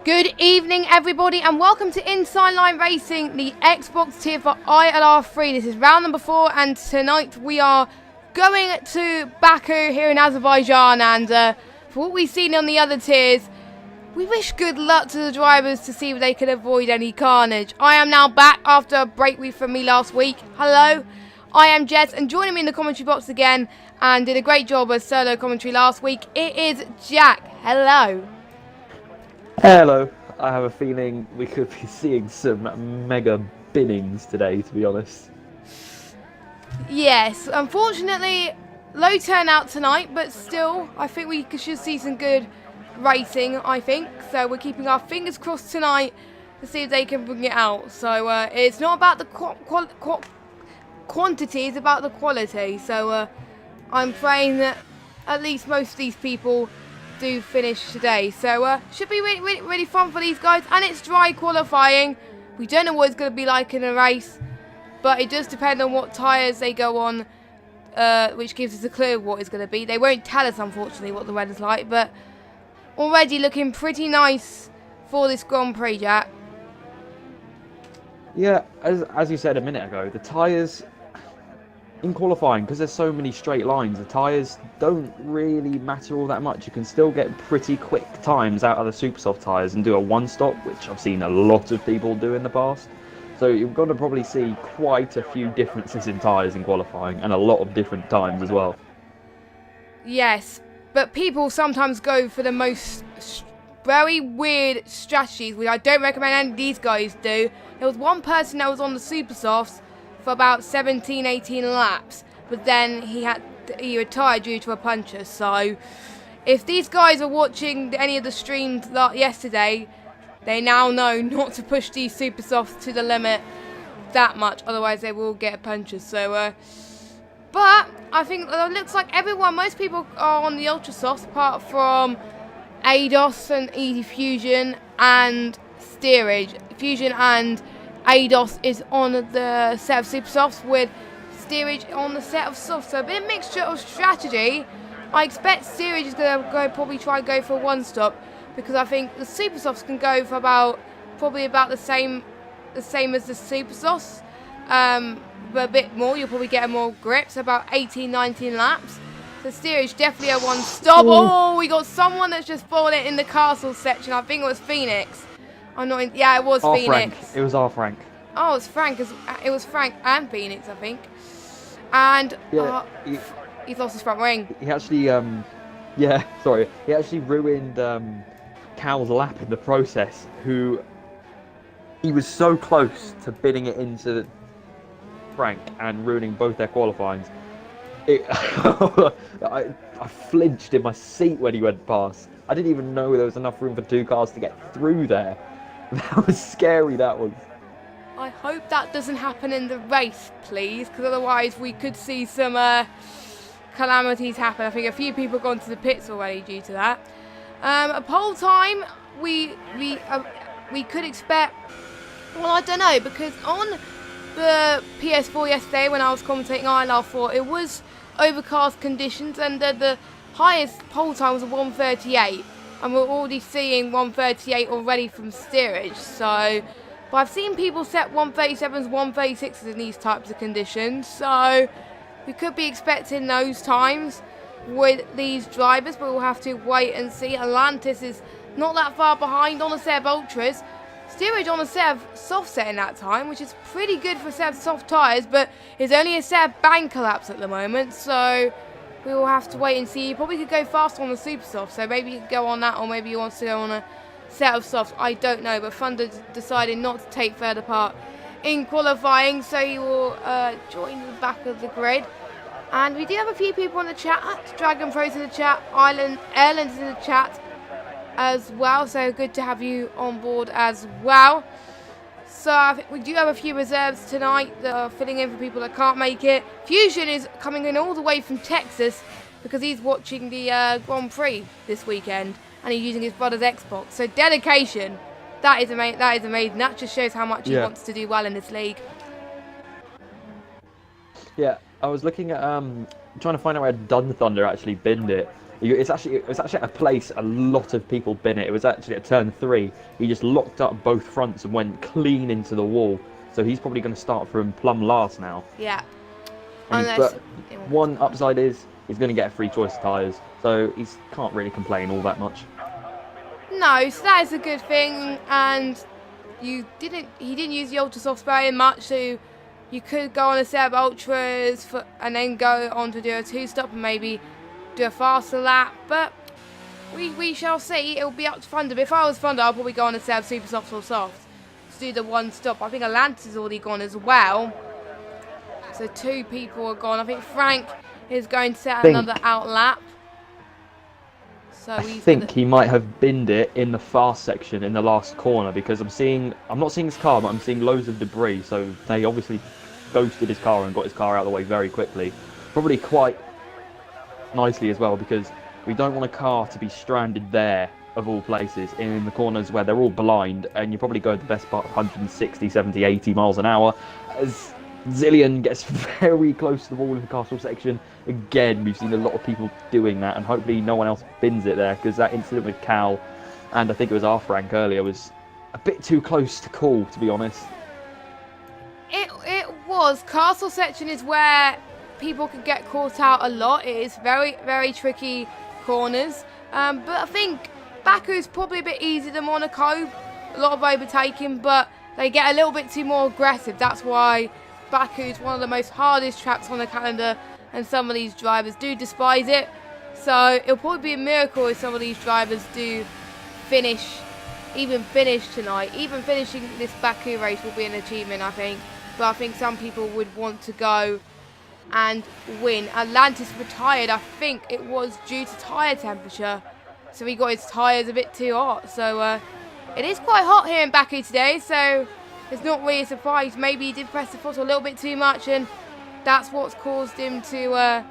Good evening, everybody, and welcome to Inside Line Racing, the Xbox tier for ILR3. This is round number 4, and tonight we are going to Baku here in Azerbaijan. And for what we've seen on the other tiers, we wish good luck to the drivers to see if they can avoid any carnage. I am now back after a break week from me last week. Hello, I am Jess, and joining me in the commentary box again, and did a great job as solo commentary last week, it is Jack. Hello. Hello. I have a feeling we could be seeing some mega binnings today, to be honest. Yes, unfortunately, low turnout tonight, but still, I think we should see some good racing, I think. So we're keeping our fingers crossed tonight to see if they can bring it out. So it's not about the quantity, it's about the quality. So I'm praying that at least most of these people do finish today. So should be really fun for these guys, and it's dry qualifying. We don't know what it's going to be like in a race, but it does depend on what tyres they go on, which gives us a clue of what it's going to be. They won't tell us, unfortunately, what the weather's like, but already looking pretty nice for this Grand Prix, Jack. Yeah, as you said a minute ago, the tyres in qualifying, because there's so many straight lines, the tyres don't really matter all that much. You can still get pretty quick times out of the super soft tyres and do a one-stop, which I've seen a lot of people do in the past. So you've got to probably see quite a few differences in tyres in qualifying, and a lot of different times as well. Yes, but people sometimes go for the most very weird strategies, which I don't recommend any of these guys do. There was one person that was on the super softs for about 17-18 laps, but then he retired due to a puncture. So if these guys are watching any of the streams yesterday, they now know not to push these super softs to the limit that much, otherwise they will get a puncture. So but I think it looks like most people are on the ultra softs apart from ADOS and Easy Fusion and Steerage. Fusion and ADOS is on the set of super softs, with Steerage on the set of softs. So a bit of mixture of strategy. I expect Steerage is going to probably try and go for a one stop, because I think the super softs can go for probably about the same as the super softs, but a bit more. You'll probably get more grips, about 18-19 laps. So Steerage definitely a one stop. Oh, we got someone that's just fallen in the castle section. I think it was Phoenix. I'm not in, yeah, it was Phoenix. Frank. It was our Frank. Oh, it's Frank. It was Frank and Phoenix, I think. And yeah, he's lost his front wing. He actually, he actually ruined Cal's lap in the process. He was so close to bidding it into Frank and ruining both their qualifyings. I flinched in my seat when he went past. I didn't even know there was enough room for two cars to get through there. That was scary, that was. I hope that doesn't happen in the race, please, because otherwise we could see some calamities happen. I think a few people have gone to the pits already due to that. A pole time, we could expect, well, I don't know, because on the PS4 yesterday when I was commentating ILR4, it was overcast conditions, and the highest pole time was 1:38, and we're already seeing 1:38 already from Steerage. So, but I've seen people set 1:37s, 1:36s in these types of conditions, so we could be expecting those times with these drivers, but we'll have to wait and see. Atlantis is not that far behind on a set of ultras. Steerage on a set of soft setting that time, which is pretty good for a set of soft tyres, but it's only a set of bank collapse at the moment, so we will have to wait and see. You probably could go faster on the super soft, so maybe you could go on that, or maybe you want to go on a set of softs. I don't know, but Thunder decided not to take further part in qualifying, so he will join the back of the grid. And we do have a few people in the chat. Dragon Pro's in the chat, Ireland's in the chat as well, so good to have you on board as well. So I think we do have a few reserves tonight that are filling in for people that can't make it. Fusion is coming in all the way from Texas because he's watching the Grand Prix this weekend, and he's using his brother's Xbox. So dedication, that is amazing. That just shows how much he wants to do well in this league. Yeah, I was looking at trying to find out where Dun Thunder actually binned it. It's actually at a place a lot of people bin it. It was actually at turn 3. He just locked up both fronts and went clean into the wall. So he's probably going to start from plumb last now. Yeah. But one upside is he's going to get a free choice of tyres, so he can't really complain all that much. No, so that is a good thing, and he didn't use the ultra soft spray much, so you could go on a set of ultras and then go on to do a 2-stop and maybe do a faster lap, but we shall see. It'll be up to Thunder. But if I was Thunder, I'll probably go on a set of super softs or softs to do the 1-stop. I think Atlantis has already gone as well, so 2 people are gone. I think Frank is going to set another out lap. So I think he might have binned it in the fast section in the last corner, because I'm not seeing his car, but I'm seeing loads of debris. So they obviously ghosted his car and got his car out of the way very quickly. Probably quite nicely as well, because we don't want a car to be stranded there, of all places, in the corners where they're all blind, and you probably go the best part 160, 70, 80 miles an hour. As Zillion gets very close to the wall in the castle section. Again, we've seen a lot of people doing that, and hopefully no one else bins it there, because that incident with Cal, and I think it was our Frank earlier, was a bit too close to call, to be honest. It was. Castle section is where people can get caught out a lot. It is very, very tricky corners. But I think Baku's probably a bit easier than Monaco. A lot of overtaking, but they get a little bit too more aggressive. That's why Baku's one of the most hardest tracks on the calendar, and some of these drivers do despise it. So it'll probably be a miracle if some of these drivers do finish tonight. Even finishing this Baku race will be an achievement, I think. But I think some people would want to go and win. Atlantis retired, I think it was due to tyre temperature. So he got his tyres a bit too hot. So it is quite hot here in Baku today, so it's not really a surprise. Maybe he did press the throttle a little bit too much, and that's what's caused him to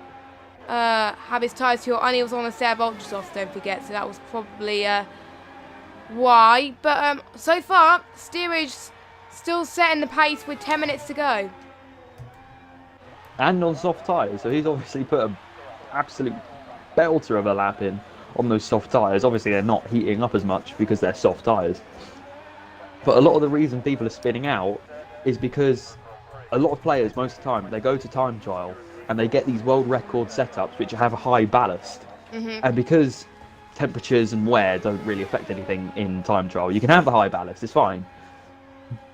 have his tyres too hot. And he was on a set of ultra softs, don't forget, so that was probably why. But so far, Steerage still setting the pace with 10 minutes to go. And on soft tyres, so he's obviously put an absolute belter of a lap in on those soft tyres. Obviously they're not heating up as much because they're soft tyres. But a lot of the reason people are spinning out is because a lot of players, most of the time, they go to time trial and they get these world record setups which have a high ballast. And because temperatures and wear don't really affect anything in time trial, you can have the high ballast, it's fine.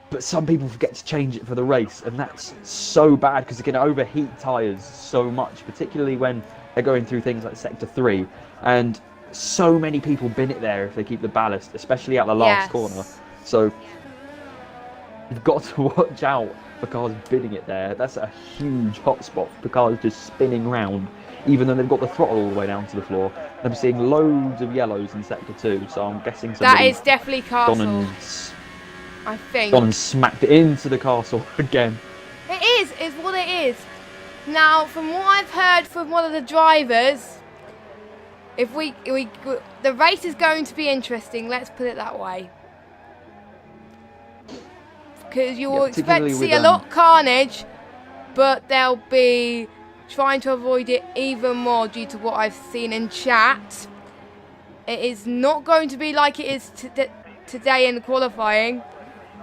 But some people forget to change it for the race, and that's so bad because it can overheat tyres so much, particularly when they're going through things like Sector 3. And so many people bin it there if they keep the ballast, especially at the last corner. So you've got to watch out for cars binning it there. That's a huge hotspot for cars just spinning round, even though they've got the throttle all the way down to the floor. I'm seeing loads of yellows in Sector 2, so I'm guessing that is definitely Castle. I think. Gone and smacked it into the castle again. It is what it is. Now, from what I've heard from one of the drivers, if the race is going to be interesting, let's put it that way. Because you will expect to see a lot of carnage, but they'll be trying to avoid it even more due to what I've seen in chat. It is not going to be like it is today in the qualifying.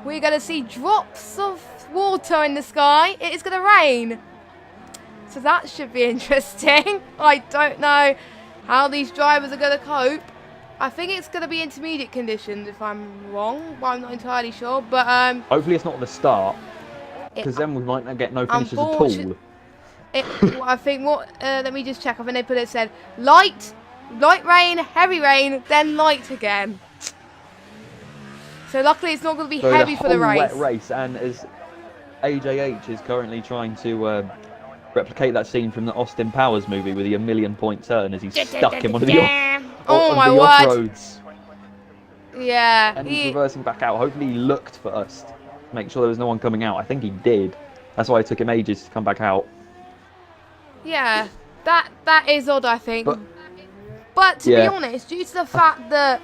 We're going to see drops of water in the sky. It is going to rain. So that should be interesting. I don't know how these drivers are going to cope. I think it's going to be intermediate conditions, if I'm wrong. Well, I'm not entirely sure. But hopefully it's not the start, because then we might not get no finishes at all. I think let me just check. I think they said light rain, heavy rain, then light again. So luckily it's not going to be heavy for the race. Wet race, and as AJH is currently trying to replicate that scene from the Austin Powers movie with the 1,000,000-point turn as he's stuck in one of the off-roads. Yeah. And he's reversing back out. Hopefully he looked first, make sure there was no one coming out. I think he did. That's why it took him ages to come back out. Yeah, that is odd, I think. But to be honest, due to the fact that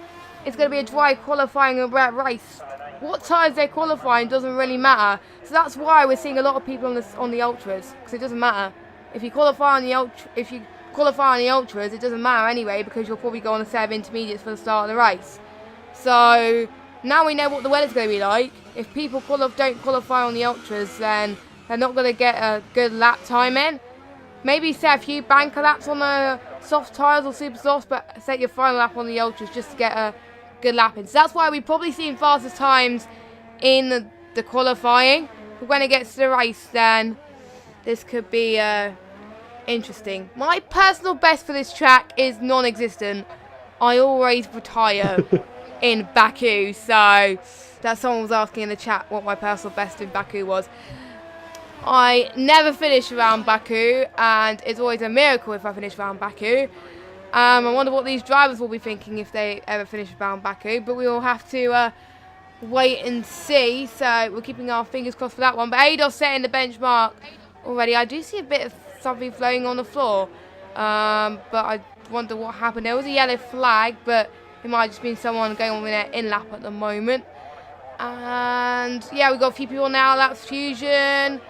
it's going to be a dry qualifying and wet race, what tyres they're qualifying doesn't really matter. So that's why we're seeing a lot of people on the ultras, because it doesn't matter if you qualify on the qualify on the ultras, it doesn't matter anyway because you'll probably go on a set of intermediates for the start of the race. So now we know what the weather's going to be like. If people don't qualify on the ultras, then they're not going to get a good lap time in. Maybe set a few banker laps on the soft tyres or super softs, but set your final lap on the ultras just to get a good lap in. So that's why we've probably seen fastest times in the qualifying. But when it gets to the race, then this could be interesting. My personal best for this track is non-existent. I always retire in Baku, so that someone was asking in the chat what my personal best in Baku was. I never finish around Baku, and it's always a miracle if I finish around Baku. I wonder what these drivers will be thinking if they ever finish around Baku, but we will have to wait and see. So we're keeping our fingers crossed for that one. But Ados setting the benchmark already. I do see a bit of something flowing on the floor, but I wonder what happened. There was a yellow flag, but it might have just been someone going on with their in lap at the moment. And yeah, we got a few people now. That's Fusion.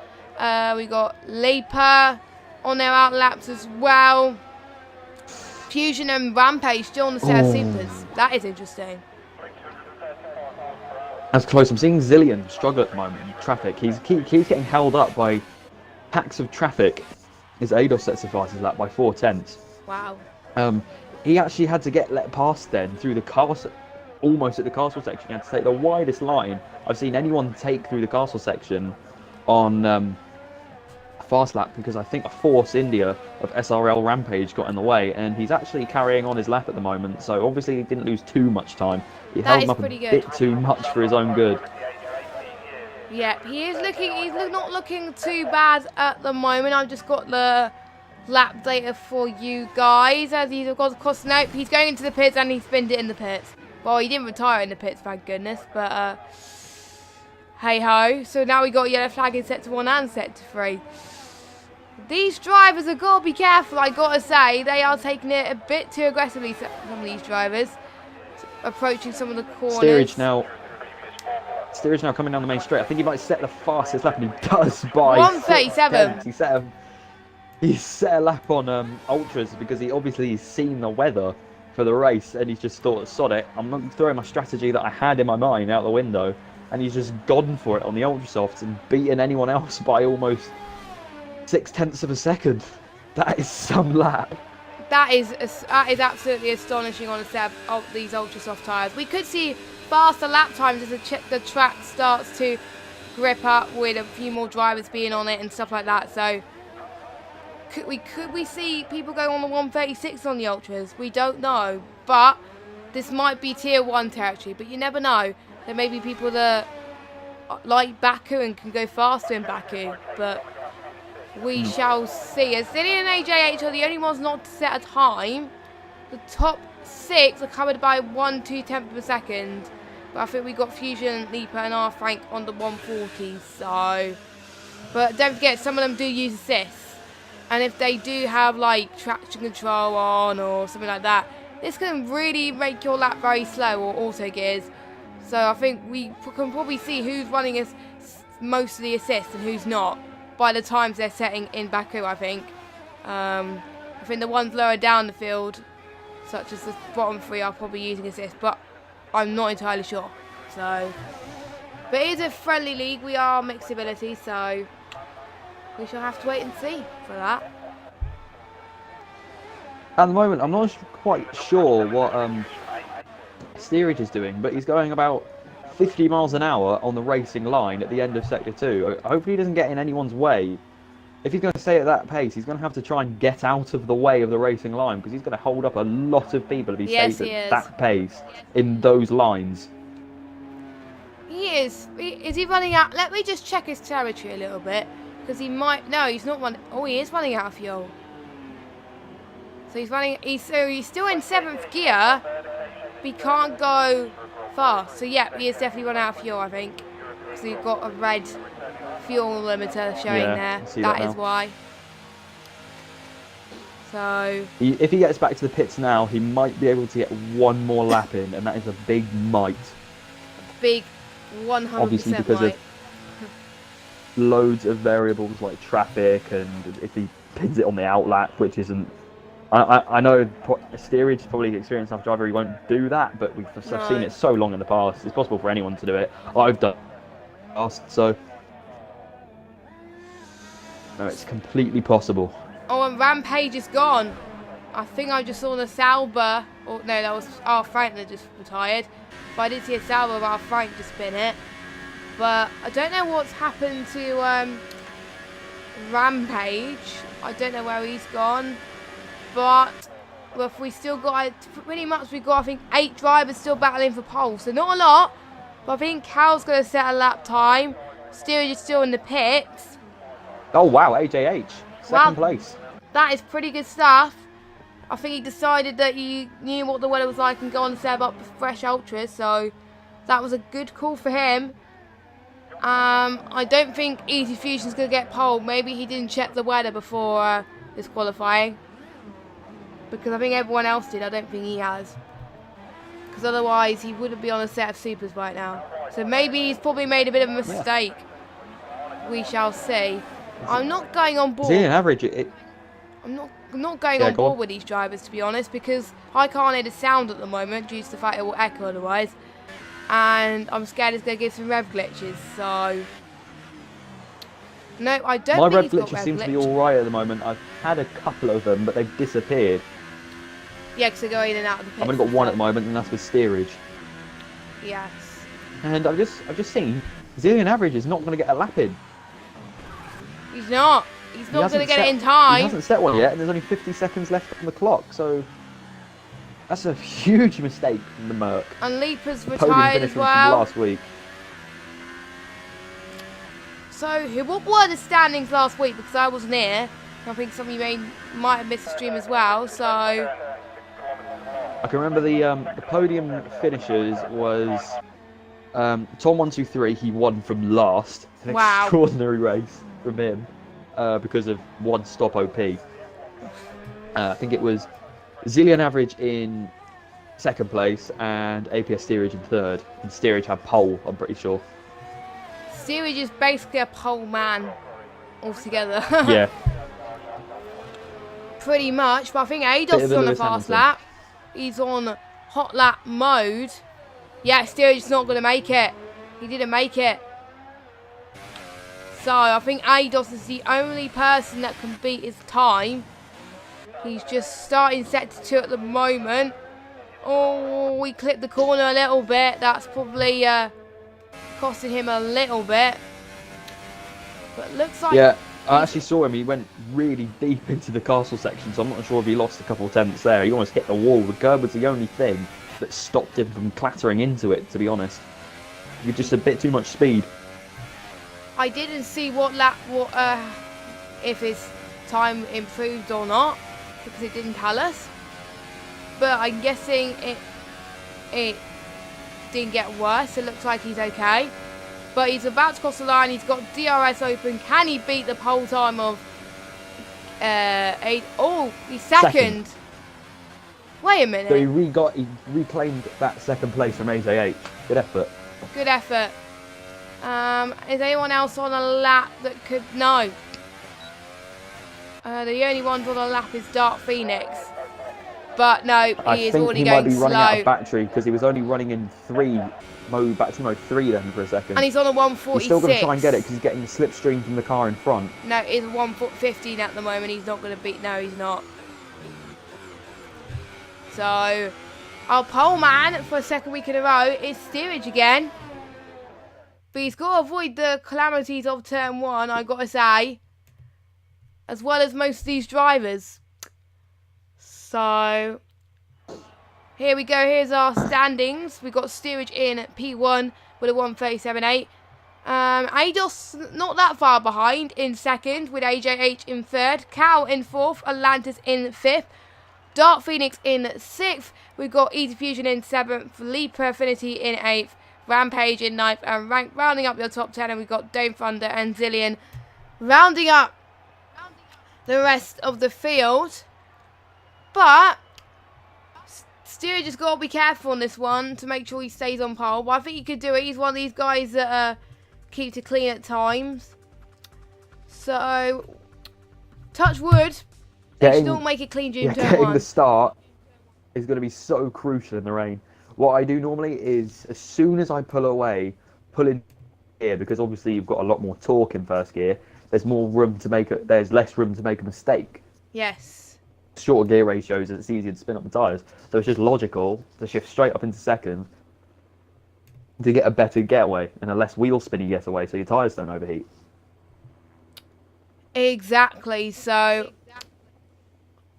We got Leaper on their out laps as well. Fusion and Rampage still on the set of supers. That is interesting. That's close. I'm seeing Zillion struggle at the moment in traffic. He keeps getting held up by packs of traffic. His ADOS sets the fastest lap by 4/10. Wow. He actually had to get let past then through the castle, almost at the castle section. He had to take the widest line I've seen anyone take through the castle section on fast lap, because I think a Force India of SRL Rampage got in the way, and he's actually carrying on his lap at the moment, so obviously he didn't lose too much time. He held him up a bit too much for his own good. Yeah, he's not looking too bad at the moment. I've just got the lap data for you guys as he's got across the note. He's going into the pits and he spinned it in the pits. Well, he didn't retire in the pits, thank goodness, but hey ho. So now we got yellow flag in set to 1 and set to 3. These drivers have got to be careful, I gotta say. They are taking it a bit too aggressively, some of these drivers. Approaching some of the corners. Steerage now coming down the main straight. I think he might set the fastest lap, and he does by 1:37. He set a lap on ultras because he obviously has seen the weather for the race, and he's just thought, sod it, I'm not throwing my strategy that I had in my mind out the window, and he's just gone for it on the ultra softs and beaten anyone else by almost 0.6 of a second. That is some lap. That is absolutely astonishing on a set of these ultra soft tyres. We could see faster lap times as the track starts to grip up with a few more drivers being on it and stuff like that. So could we see people go on the 1:36 on the ultras? We don't know, but this might be tier 1 territory, but you never know. There may be people that like Baku and can go faster in Baku, but we shall see. As Zillion and AJH are the only ones not to set a time. The top 6 are covered by 1/2 of a second. But I think we got Fusion, Leaper and R Frank on the 140s. So, but don't forget, some of them do use assists. And if they do have like traction control on or something like that, this can really make your lap very slow, or auto gears. So I think we can probably see who's running most of the assists and who's not by the times they're setting in Baku, I think. I think the ones lower down the field, such as the bottom 3, are probably using assists, but I'm not entirely sure. So, but it is a friendly league. We are mixed ability, so we shall have to wait and see for that. At the moment, I'm not quite sure what Steerage is doing, but he's going about 50 miles an hour on the racing line at the end of Sector 2. Hopefully he doesn't get in anyone's way. If he's going to stay at that pace, he's going to have to try and get out of the way of the racing line, because he's going to hold up a lot of people if he stays at that pace in those lines. He is. Is he running out? Let me just check his territory a little bit, because he might. No, he's not running. Oh, he is running out of fuel. So he's running. He's still in 7th gear, but he can't go fast. So yeah, he is definitely run out of fuel, I think. So you've got a red fuel limiter showing there. That is why. So if he gets back to the pits now, he might be able to get one more lap in, and that is a big might. Big 100% obviously because might. of loads of variables like traffic, and if he pins it on the outlap, which isn't I know Steerage is probably an experienced enough driver, he won't do that, but I've seen it so long in the past. It's possible for anyone to do it. I've done it past, so no, it's completely possible. Oh, and Rampage is gone. I think I just saw the Sauber. Oh no, that was our Frank that just retired. But I did see a Sauber of our Frank just spin it. But I don't know what's happened to Rampage. I don't know where he's gone. But if we still got, pretty much we got, I think, 8 drivers still battling for pole. So not a lot. But I think Cal's going to set a lap time. Steerage is still in the pits. Oh wow, AJH, second place. That is pretty good stuff. I think he decided that he knew what the weather was like and go on and serve up fresh ultras. So that was a good call for him. I don't think Easy Fusion's going to get pole. Maybe he didn't check the weather before this qualifying. Because I think everyone else did. I don't think he has. Because otherwise he wouldn't be on a set of supers right now. So maybe he's probably made a bit of a mistake. Yeah. We shall see. I'm not going on board. See, an average. I'm not going on board with these drivers, to be honest, because I can't hear the sound at the moment due to the fact it will echo otherwise. And I'm scared it's going to give some rev glitches, so... No, I don't My think rev glitches seem to be alright at the moment. I've had a couple of them, but they've disappeared. Yeah, because they're going in and out of the pits. I've only got one at the moment, and that's with Steerage. Yes. And I've just seen Zillion Average is not going to get a lap in. He's not. He's not going to get it in time. He hasn't set one yet, and there's only 50 seconds left on the clock, so that's a huge mistake from the Merc. And Leaper's retired as well. From last week. So, what were the standings last week? Because I wasn't here. I think some of you might have missed the stream as well, so... I can remember the podium finishers was Tom 123. He won from last. An extraordinary race from him because of one stop OP. I think it was Zillion Average in second place and APS Steerage in third. And Steerage had pole, I'm pretty sure. Steerage is basically a pole man altogether. Yeah. Pretty much, but I think Ados is on a fast lap. He's on hot lap mode. Yeah, Steerage is not going to make it. He didn't make it. So, I think Ados is the only person that can beat his time. He's just starting sector 2 at the moment. Oh, we clipped the corner a little bit. That's probably costing him a little bit. But looks like... Yeah, I actually saw him. He went really deep into the castle section, so I'm not sure if he lost a couple of tenths there. He almost hit the wall. The curb was the only thing that stopped him from clattering into it, to be honest. He just a bit too much speed. I didn't see what lap, if his time improved or not, because it didn't tell us. But I'm guessing it didn't get worse. It looks like he's okay. But he's about to cross the line. He's got DRS open. Can he beat the pole time of 8? Oh, he's second. Wait a minute. So he reclaimed that second place from AJH. Good effort. Good effort. Is anyone else on a lap that could... No. The only ones on a lap is Dark Phoenix. But no, he is already going slow. I think he might be running out of battery because he was only running in battery mode 3 then for a second. And he's on a 146. He's still going to try and get it because he's getting the slipstream from the car in front. No, it's 115 at the moment. He's not going to beat... No, he's not. So, our pole man for a second week in a row is Steerage again. But he's got to avoid the calamities of turn 1, I got to say. As well as most of these drivers. So, here we go. Here's our standings. We've got Steerage in at P1 with a 137.8. Ados not that far behind in second with AJH in third. Cal in fourth. Atlantis in fifth. Dark Phoenix in 6th. We've got Easy Fusion in 7th. Leaper Affinity in 8th. Rampage in 9th. And rounding up your top 10. And we've got Dome Thunder and Zillion rounding up the rest of the field. But Steerage has got to be careful on this one to make sure he stays on pole. But I think he could do it. He's one of these guys that keeps it clean at times. So, touch wood. They should all make it clean during turn getting one. the start is going to be so crucial in the rain. What I do normally is, as soon as I pull away, pull in gear, because obviously you've got a lot more torque in first gear. There's more room to make it. There's less room to make a mistake. Yes. Shorter gear ratios, it's easier to spin up the tyres. So it's just logical to shift straight up into second to get a better getaway and a less wheel spinny getaway, so your tyres don't overheat. Exactly. So,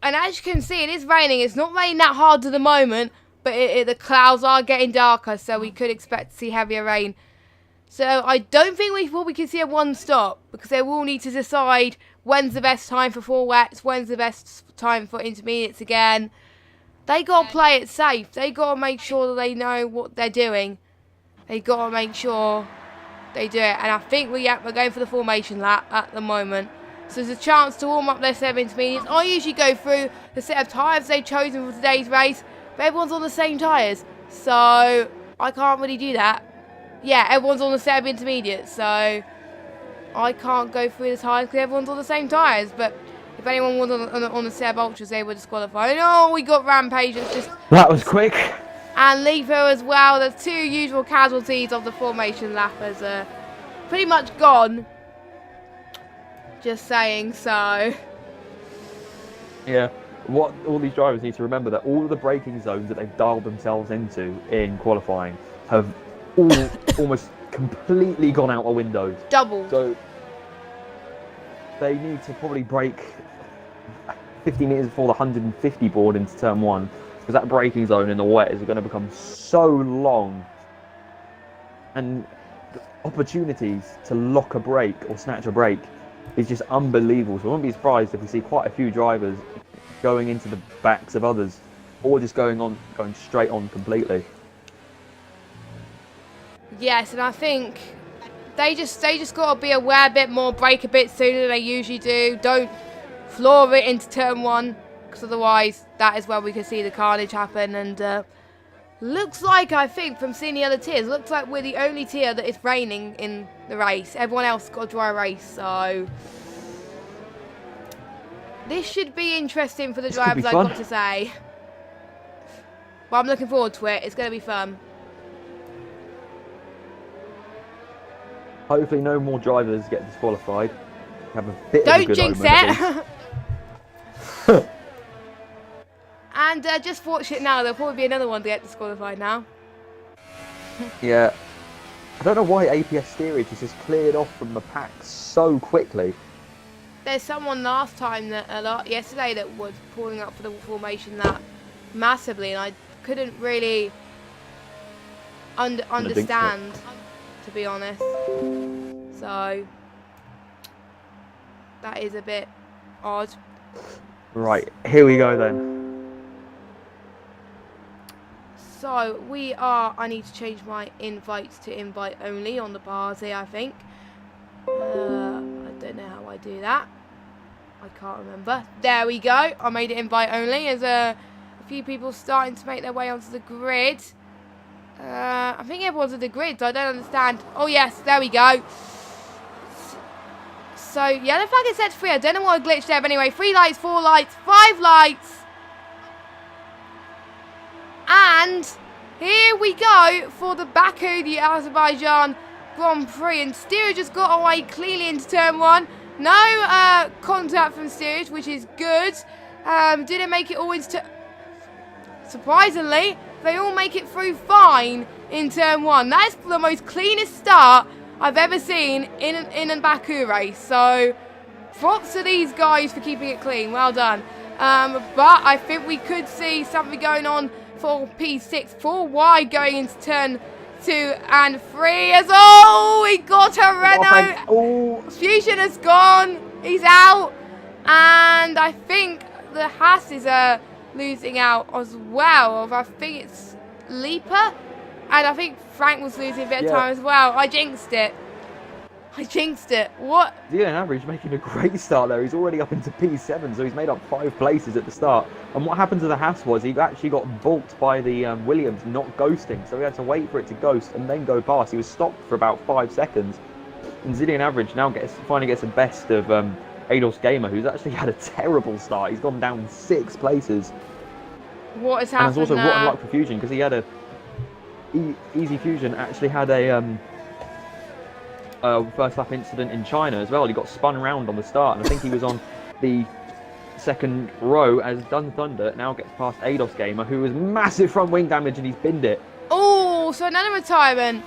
and as you can see, it is raining. It's not raining that hard at the moment, but the clouds are getting darker, so we could expect to see heavier rain. So I don't think we can see a one stop, because they will need to decide when's the best time for full wets, when's the best time for intermediates again. They got to play it safe. They got to make sure that they know what they're doing. They got to make sure they do it. And I think we're going for the formation lap at the moment. So there's a chance to warm up their set of intermediates. I usually go through the set of tyres they've chosen for today's race, but everyone's on the same tyres. So I can't really do that. Yeah, everyone's on the set of intermediates, so I can't go through the tyres because everyone's on the same tyres. But if anyone was on the set of ultras, they were disqualified. Oh, we got Rampage. That was quick. And Levo as well. The two usual casualties of the formation lap are pretty much gone. Just saying, so. Yeah, what all these drivers need to remember, that all of the braking zones that they've dialed themselves into in qualifying have all almost completely gone out the windows. Double. So they need to probably brake 50 metres before the 150 board into turn one, because that braking zone in the wet is going to become so long, and the opportunities to lock a brake or snatch a brake is just unbelievable. So I wouldn't be surprised if we see quite a few drivers going into the backs of others, or just going straight on completely. Yes, and I think they just got to be aware a bit more, brake a bit sooner than they usually do. Don't floor it into turn one, because otherwise that is where we can see the carnage happen. And looks like, I think, from seeing the other tiers, looks like we're the only tier that is raining in the race. Everyone else got a dry race, so this should be interesting for the drivers, I've got to say. Well, I'm looking forward to it. It's going to be fun. Hopefully no more drivers get disqualified. Have a bit Don't of a good jinx omen, it. And just fortunate now, there'll probably be another one to get disqualified now. Yeah. I don't know why APS steerage is just cleared off from the pack so quickly. There's someone last time yesterday that was pulling up for the formation lap massively, and I couldn't really understand, to be honest. So that is a bit odd. Right, here we go then. So I need to change my invites to invite only on the bars here, I think. I don't know how I do that. I can't remember. There we go. I made it invite only. There's a few people starting to make their way onto the grid. I think everyone's at the grid, so I don't understand. Oh yes, there we go. So yellow flag is set to 3. I don't know what glitched there, but anyway, 3 lights, 4 lights, 5 lights. And here we go for the Baku, the Azerbaijan Grand Prix. And steerage just got away cleanly into turn 1. No contact from steerage, which is good. Didn't make it all into... Surprisingly, they all make it through fine in turn 1. That's the most cleanest start I've ever seen in a Baku race. So props to these guys for keeping it clean. Well done. But I think we could see something going on for P6. 4 wide going into turn 2 and 3. As we got a Renault. Oh. Fusion has gone. He's out. And I think the Haas is losing out as well. I think it's Leaper. And I think Frank was losing a bit of time as well. I jinxed it. What? Yeah, on average, making a great start there. He's already up into P7, so he's made up 5 places at the start. And what happened to the Haas was he actually got balked by the Williams not ghosting, so he had to wait for it to ghost and then go past. He was stopped for about 5 seconds. And Zillion Average now finally gets the best of Ados Gamer, who's actually had a terrible start. He's gone down 6 places. What has And happened it's also there? rotten luck for Fusion, because he had a... Easy Fusion actually had a first lap incident in China as well. He got spun around on the start, and I think he was on the second row as Dun Thunder now gets past Ados Gamer, who has massive front wing damage, and he's binned it. Oh, so another retirement.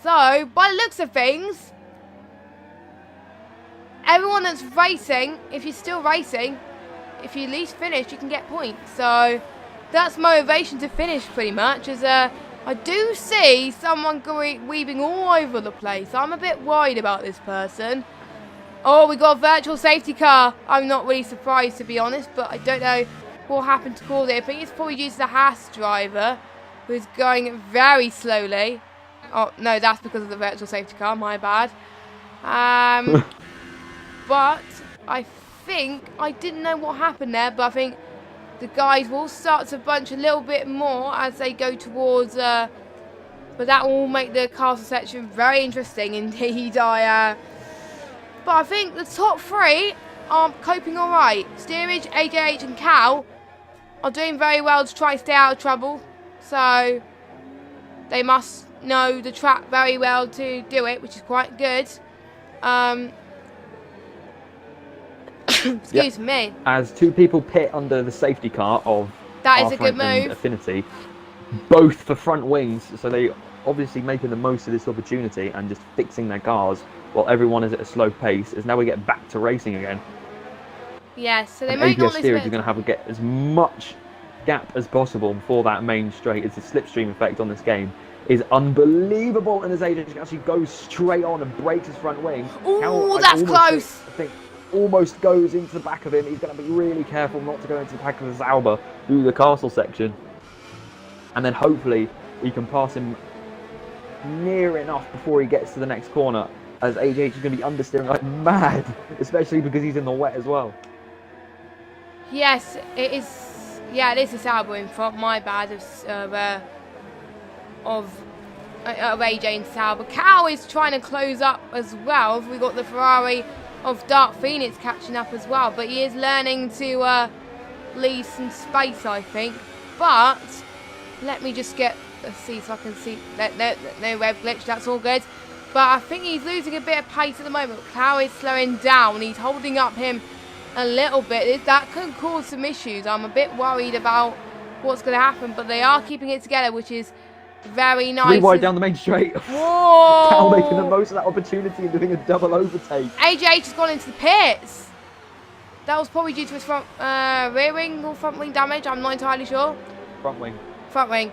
So, by the looks of things, everyone that's racing, if you're still racing, if you at least finish, you can get points. So, that's motivation to finish pretty much. As I do see someone weaving all over the place. I'm a bit worried about this person. Oh, we got a virtual safety car. I'm not really surprised, to be honest, but I don't know what happened to cause it. I think it's probably due to the Haas driver, who's going very slowly. Oh, no, that's because of the virtual safety car. My bad. But I think, I didn't know what happened there, but I think the guys will start to bunch a little bit more as they go towards, but that will make the castle section very interesting indeed. But I think the top 3 are coping alright. Steerage, AJH and Cal are doing very well to try to stay out of trouble. So they must know the track very well to do it, which is quite good. Excuse me. As 2 people pit under the safety car of That is a good R-Frank and move. Affinity, both for front wings, so they obviously making the most of this opportunity and just fixing their cars while everyone is at a slow pace, as now we get back to racing again. Yes, so they And might not ABS this steerage bit. is going to have to get as much gap as possible before that main straight, as the slipstream effect on this game is unbelievable, and as AJ actually goes straight on and breaks his front wing. Ooh, that's close. I think almost goes into the back of him. He's going to be really careful not to go into the back of the Zauber through the castle section. And then hopefully he can pass him near enough before he gets to the next corner, as AJ is going to be understeering like mad, especially because he's in the wet as well. Yes, it is. Yeah, it is a Sauber in front. My bad of AJ and Sauber. Cal is trying to close up as well. We got the Ferrari of Dark Phoenix catching up as well, but he is learning to leave some space, I think. But let me just get. Let's see so I can see. No rev glitch. That's all good. But I think he's losing a bit of pace at the moment. Cal is slowing down. He's holding up him a little bit. That could cause some issues. I'm a bit worried about what's going to happen, but they are keeping it together, which is very nice. 3 wide down the main straight. Whoa! Cal making the most of that opportunity and doing a double overtake. AJ has gone into the pits. That was probably due to his front rear wing or front wing damage. I'm not entirely sure. Front wing. Front wing.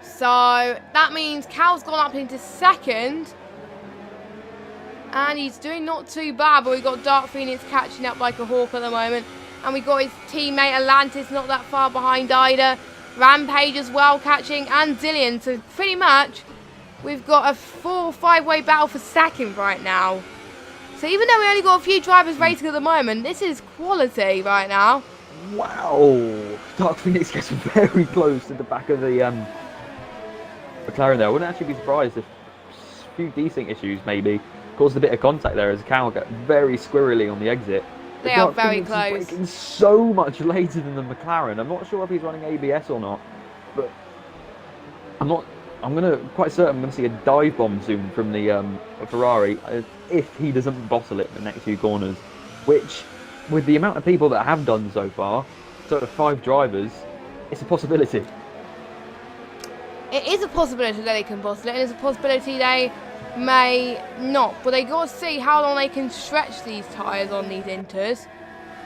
So that means Cal's gone up into second. And he's doing not too bad, but we've got Dark Phoenix catching up like a hawk at the moment. And we've got his teammate Atlantis not that far behind either. Rampage as well catching, and Zillion. So pretty much we've got a 4 or 5-way battle for second right now. So even though we only got a few drivers racing at the moment, this is quality right now. Wow! Dark Phoenix gets very close to the back of the McLaren there. I wouldn't actually be surprised if a few decent issues maybe caused a bit of contact there, as Cal got very squirrely on the exit. They are very close. He's braking so much later than the McLaren. I'm not sure if he's running ABS or not, but I'm quite certain I'm gonna see a dive bomb soon from the Ferrari if he doesn't bottle it the next few corners. Which, with the amount of people that have done so far, sort of 5 drivers, it's a possibility. It is a possibility that they can bottle it, and it's a possibility they may not, but they got to see how long they can stretch these tyres on these inters,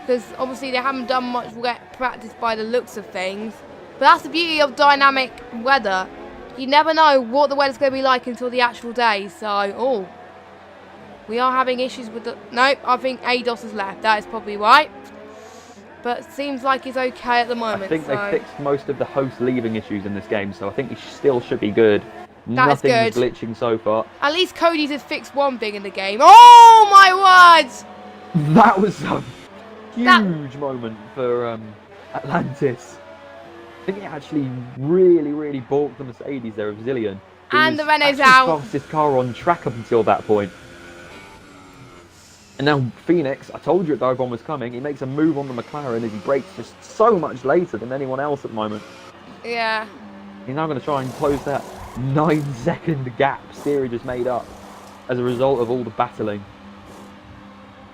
because obviously they haven't done much wet practice by the looks of things. But that's the beauty of dynamic weather. You never know what the weather's going to be like until the actual day. So, we are having issues with the... Nope, I think ADOS has left. That is probably right. But it seems like he's okay at the moment. I think they fixed most of the host leaving issues in this game, so I think he still should be good. Nothing's glitching so far. At least Cody's has fixed one thing in the game. Oh my word! That was a huge moment for Atlantis. I think he actually really balked the Mercedes there of Zillion. And the Renault's out. out. Fastest car on track up until that point. And now Phoenix, I told you Ocon was coming. He makes a move on the McLaren as he brakes just so much later than anyone else at the moment. Yeah. He's now going to try and close that 9-second gap Steery just made up as a result of all the battling.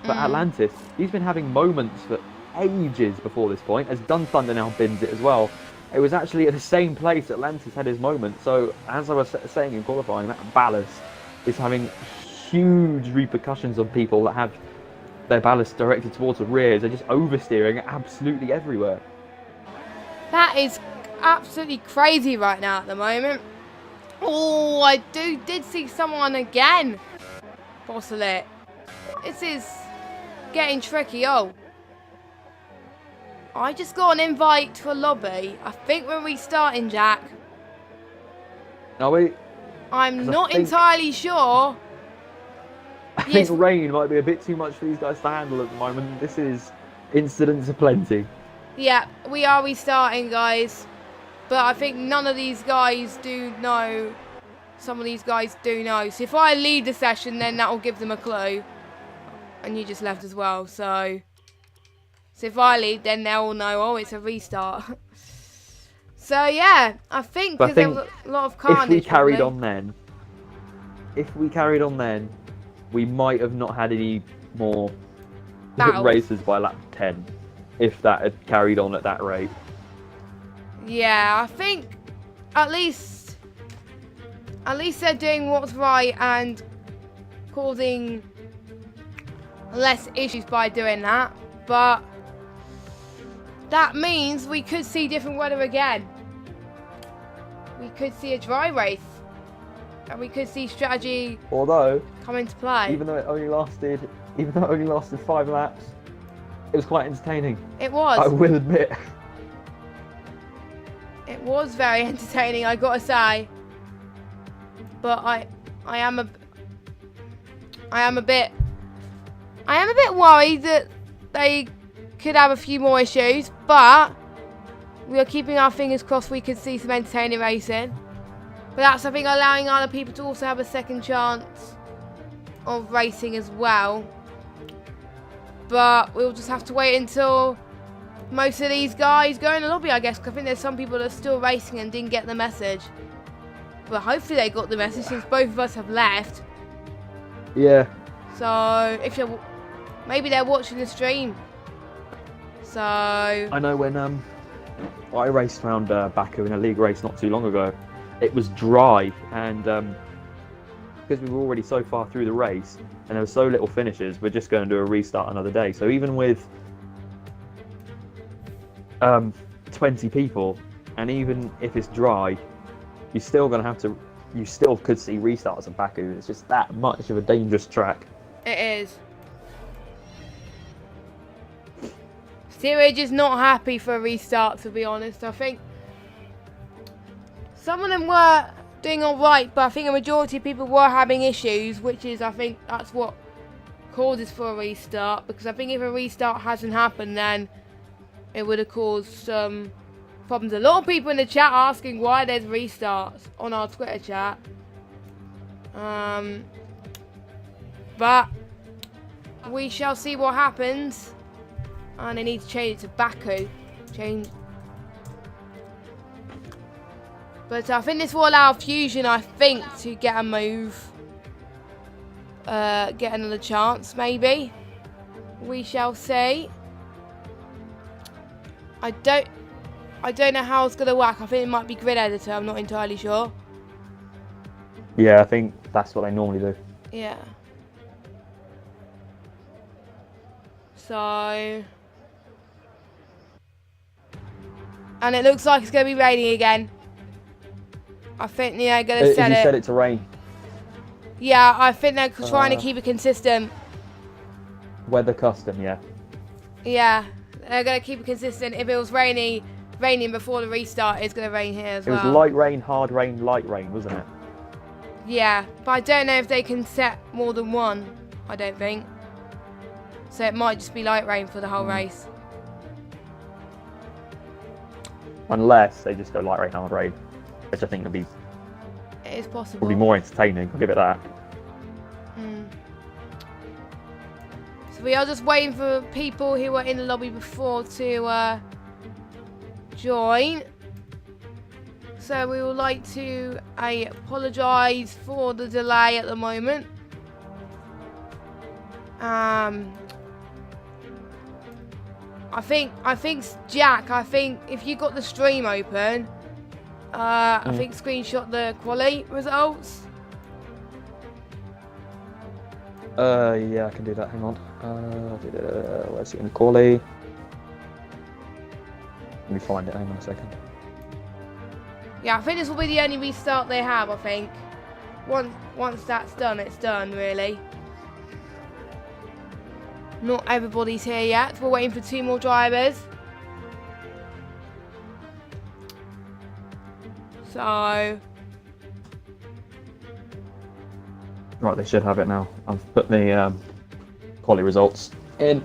But Atlantis, he's been having moments for ages before this point, as Dun Thunder now bins it as well. It was actually at the same place Atlantis had his moment. So, as I was saying in qualifying, that ballast is having huge repercussions on people that have their ballast directed towards the rears. They're just oversteering absolutely everywhere. That is absolutely crazy right now at the moment. Oh, I did see someone again bottle it. This is getting tricky. Oh, I just got an invite to a lobby. I think we're restarting, Jack. Are we? I'm not entirely sure. I think rain might be a bit too much for these guys to handle at the moment. This is incidents aplenty. Yeah, we are restarting, guys. But I think none of these guys do know. Some of these guys do know. So if I lead the session, then that will give them a clue. And you just left as well. So if I lead, then they'll all know, oh, it's a restart. So yeah, I think because there was a lot of carnage. If we carried on then, we might have not had any more races by lap 10. If that had carried on at that rate. Yeah, I think at least they're doing what's right and causing less issues by doing that. But that means we could see different weather again. We could see a dry race. And we could see strategy come into play. Even though it only lasted 5 laps, it was quite entertaining. It was. I will admit. It was very entertaining, I gotta say. But I am a bit worried that they could have a few more issues, but we are keeping our fingers crossed we could see some entertaining racing. But that's, I think, allowing other people to also have a second chance of racing as well. But we'll just have to wait until most of these guys go in the lobby, I guess, because I think there's some people that are still racing and didn't get the message. But hopefully they got the message since both of us have left. Yeah. So if you're, maybe they're watching the stream. So I know when I raced around Baku in a league race not too long ago, it was dry, and because we were already so far through the race and there were so little finishes, we're just going to do a restart another day. So even with 20 people, and even if it's dry, you're still going to have to. You still could see restarts at Baku. It's just that much of a dangerous track. it is. Steerage is not happy for a restart, to be honest. I think some of them were doing alright, but I think a majority of people were having issues, which is, I think, that's what causes for a restart. Because I think if a restart hasn't happened, then it would have caused some problems. A lot of people in the chat asking why there's restarts on our Twitter chat. But we shall see what happens. And they need to change it to Baku. But I think this will allow Fusion, I think, to get a move. Get another chance, maybe. We shall see. I don't know how it's going to work. I think it might be grid editor. I'm not entirely sure. Yeah, I think that's what they normally do. Yeah. So... And it looks like it's going to be raining again. I think they're going to set it. You set it to rain. Yeah, I think they're trying to keep it consistent. Weather custom, yeah. Yeah, they're going to keep it consistent. If it was raining before the restart, it's going to rain here as well. It was light rain, hard rain, light rain, wasn't it? Yeah, but I don't know if they can set more than one. I don't think. So it might just be light rain for the whole race. Unless they just go light rain, hard rain, which I think would be. It is possible. Would be more entertaining. I'll give it that. So we are just waiting for people who were in the lobby before to join. So we would like to apologise for the delay at the moment. I think Jack, if you got the stream open, I think screenshot the quali results. Yeah, I can do that. Hang on. Where's it in quali? Let me find it. Hang on a second. Yeah, I think this will be the only restart they have. I think once that's done, it's done really. Not everybody's here yet. We're waiting for 2 more drivers. So... Right, they should have it now. I've put the quali results in.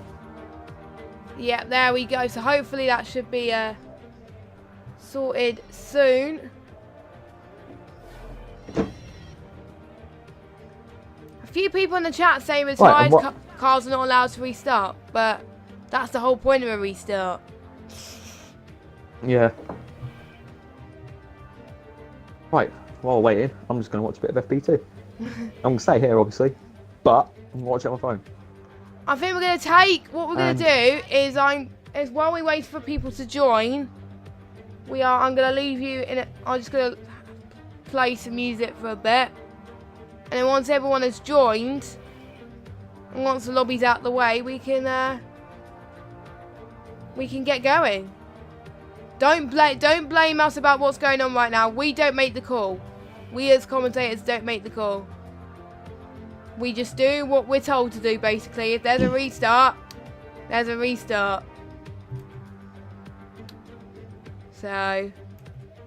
Yeah, there we go. So hopefully that should be sorted soon. A few people in the chat say retired cars are not allowed to restart, but that's the whole point of a restart. Yeah. Right, while waiting, I'm just going to watch a bit of FP2. I'm going to stay here, obviously, but I'm going to watch it on my phone. I think we're going to take, what we're going to do is while we wait for people to join, I'm going to leave you I'm just going to play some music for a bit. And then once everyone has joined, and once the lobby's out the way, we can get going. Don't blame us about what's going on right now. We don't make the call. We as commentators don't make the call. We just do what we're told to do, basically. If there's a restart, there's a restart. So,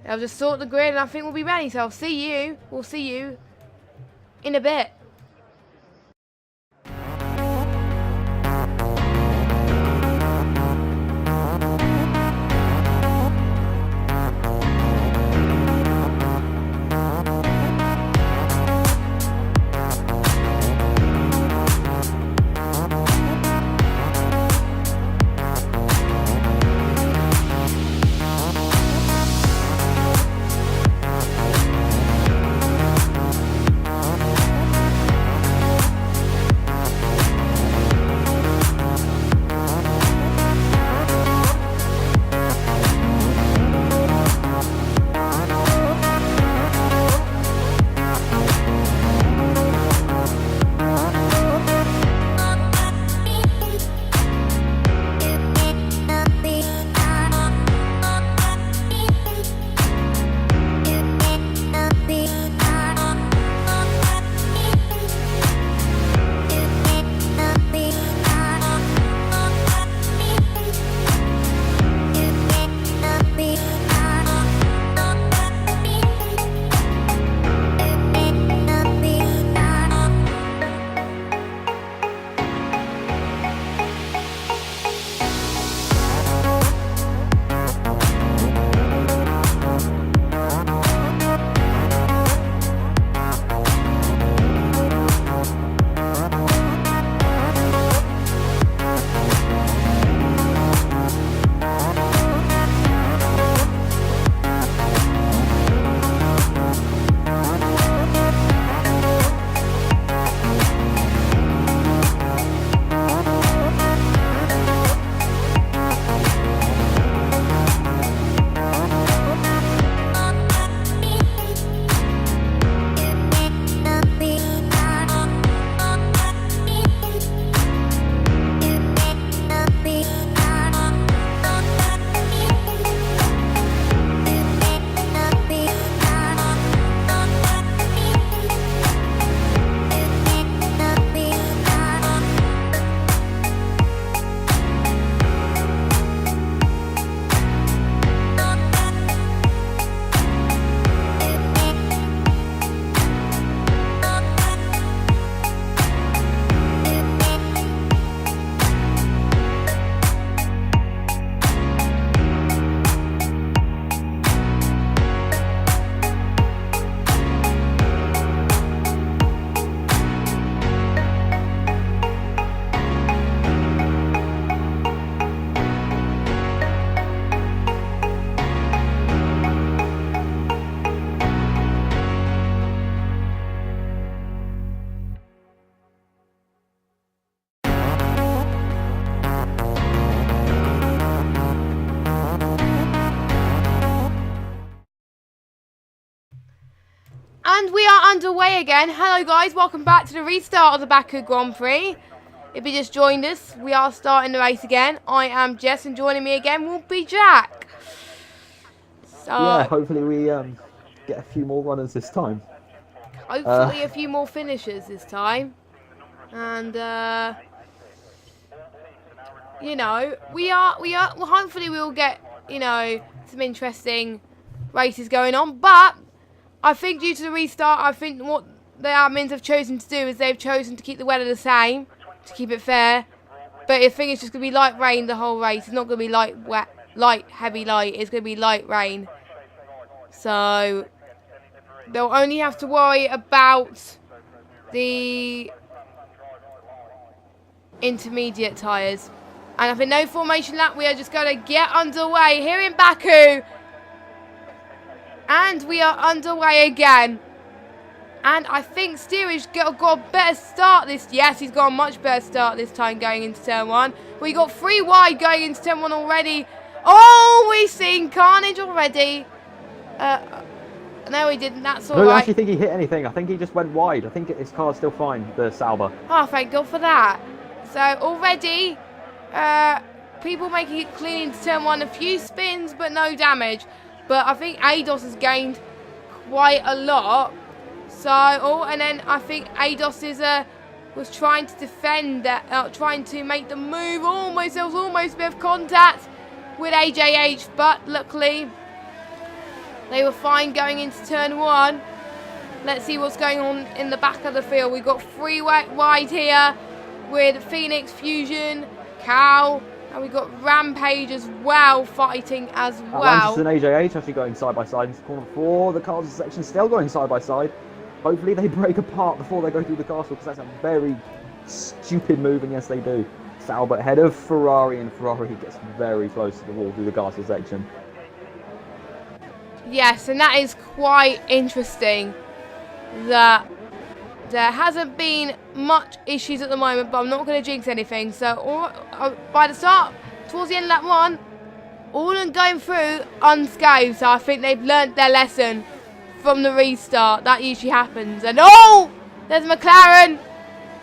I'll just sort the grid and I think we'll be ready. So we'll see you in a bit. And we are underway again. Hello guys, welcome back to the restart of the Baku Grand Prix. If you just joined us, we are starting the race again. I am Jess, and joining me again will be Jack. So, yeah, hopefully we get a few more runners this time. Hopefully a few more finishers this time. And you know, well, hopefully we'll get, you know, some interesting races going on. But I think due to the restart, I think what the admins have chosen to do is they've chosen to keep the weather the same, to keep it fair. But I think it's just going to be light rain the whole race. It's not going to be light, wet, light, heavy, light. It's going to be light rain. So they'll only have to worry about the intermediate tyres. And I think no formation lap, we are just going to get underway here in Baku. And we are underway again. And I think Steerage got a better start this. Yes, he's got a much better start this time going into turn 1. We got 3 wide going into turn 1 already. Oh, we've seen carnage already. No, he didn't. That's all right. I don't actually think he hit anything. I think he just went wide. I think his car's still fine, the Sauber. Oh, thank God for that. So already, people making it clean into turn 1. A few spins, but no damage. But I think Ados has gained quite a lot. So, and then I think Ados is was trying to defend that, trying to make the move. There was almost a bit of contact with AJH, but luckily they were fine going into turn 1. Let's see what's going on in the back of the field. We've got 3 wide here with Phoenix, Fusion, Cal. And we've got Rampage as well, fighting as well. Atlantis and AJH actually going side by side into corner 4. The castle section still going side by side. Hopefully they break apart before they go through the castle, because that's a very stupid move, and yes they do. Sauber ahead of Ferrari, and Ferrari gets very close to the wall through the castle section. Yes, and that is quite interesting that there hasn't been much issues at the moment, but I'm not going to jinx anything. So by the start, towards the end of that 1, all of them going through unscathed. So I think they've learnt their lesson from the restart. That usually happens. And there's McLaren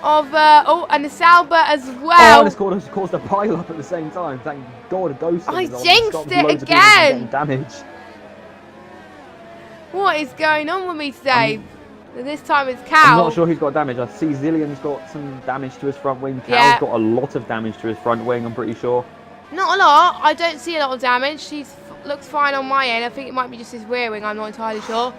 of and the Sauber as well. Oh, this caused a pile up at the same time. Thank God, Ghost. I jinxed it again. Damage. What is going on with me today? This time it's Cal. I'm not sure who's got damage. I see Zillion's got some damage to his front wing. Cal's got a lot of damage to his front wing, I'm pretty sure. Not a lot. I don't see a lot of damage. She looks fine on my end. I think it might be just his rear wing. I'm not entirely sure.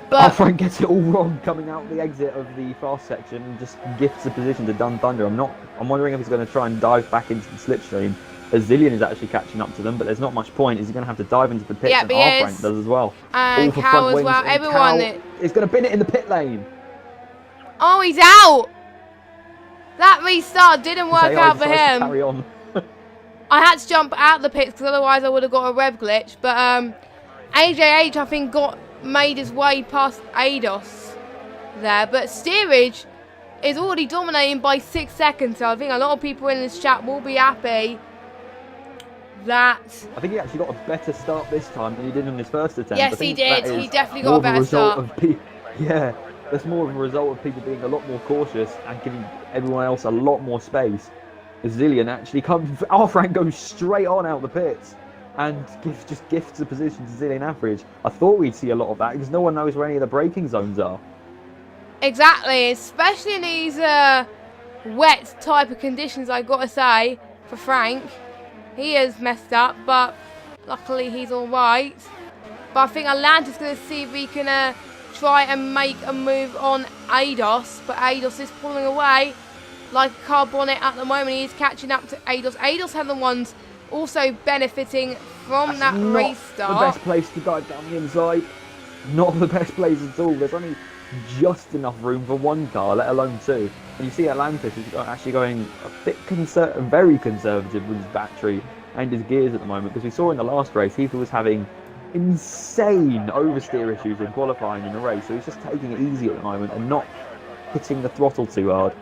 But Frank gets it all wrong coming out the exit of the fast section and just gifts the position to Dun Thunder. I'm wondering if he's going to try and dive back into the slipstream. As Zillion is actually catching up to them, but there's not much point. Is he going to have to dive into the pits? Yeah, and Frank does as well. And Cal as well. Everyone is going to bin it in the pit lane. Oh, he's out. That restart didn't work out for him. Carry on. I had to jump out of the pits because otherwise I would have got a rev glitch. But AJH, I think, made his way past Ados there. But Steerage is already dominating by 6 seconds. So I think a lot of people in this chat will be happy that... I think he actually got a better start this time than he did in his first attempt. Yes, he did. He definitely got a better start. Yeah, that's more of a result of people being a lot more cautious and giving everyone else a lot more space. Zillion actually comes... Frank goes straight on out the pits and just gifts the position to Zillion average. I thought we'd see a lot of that because no one knows where any of the braking zones are. Exactly, especially in these wet type of conditions, I've got to say, for Frank. He is messed up, but luckily he's all right. But I think Atlantis is going to see if he can try and make a move on Ados. But Ados is pulling away like a car bonnet at the moment. He's catching up to Ados. Ados are the ones also benefiting from that restart. Not the best place to dive down the inside. Not the best place at all. There's only just enough room for 1 car, let alone 2. And you see Atlantis is actually going a bit very conservative with his battery and his gears at the moment, because we saw in the last race he was having insane oversteer issues in qualifying in the race, so he's just taking it easy at the moment and not hitting the throttle too hard.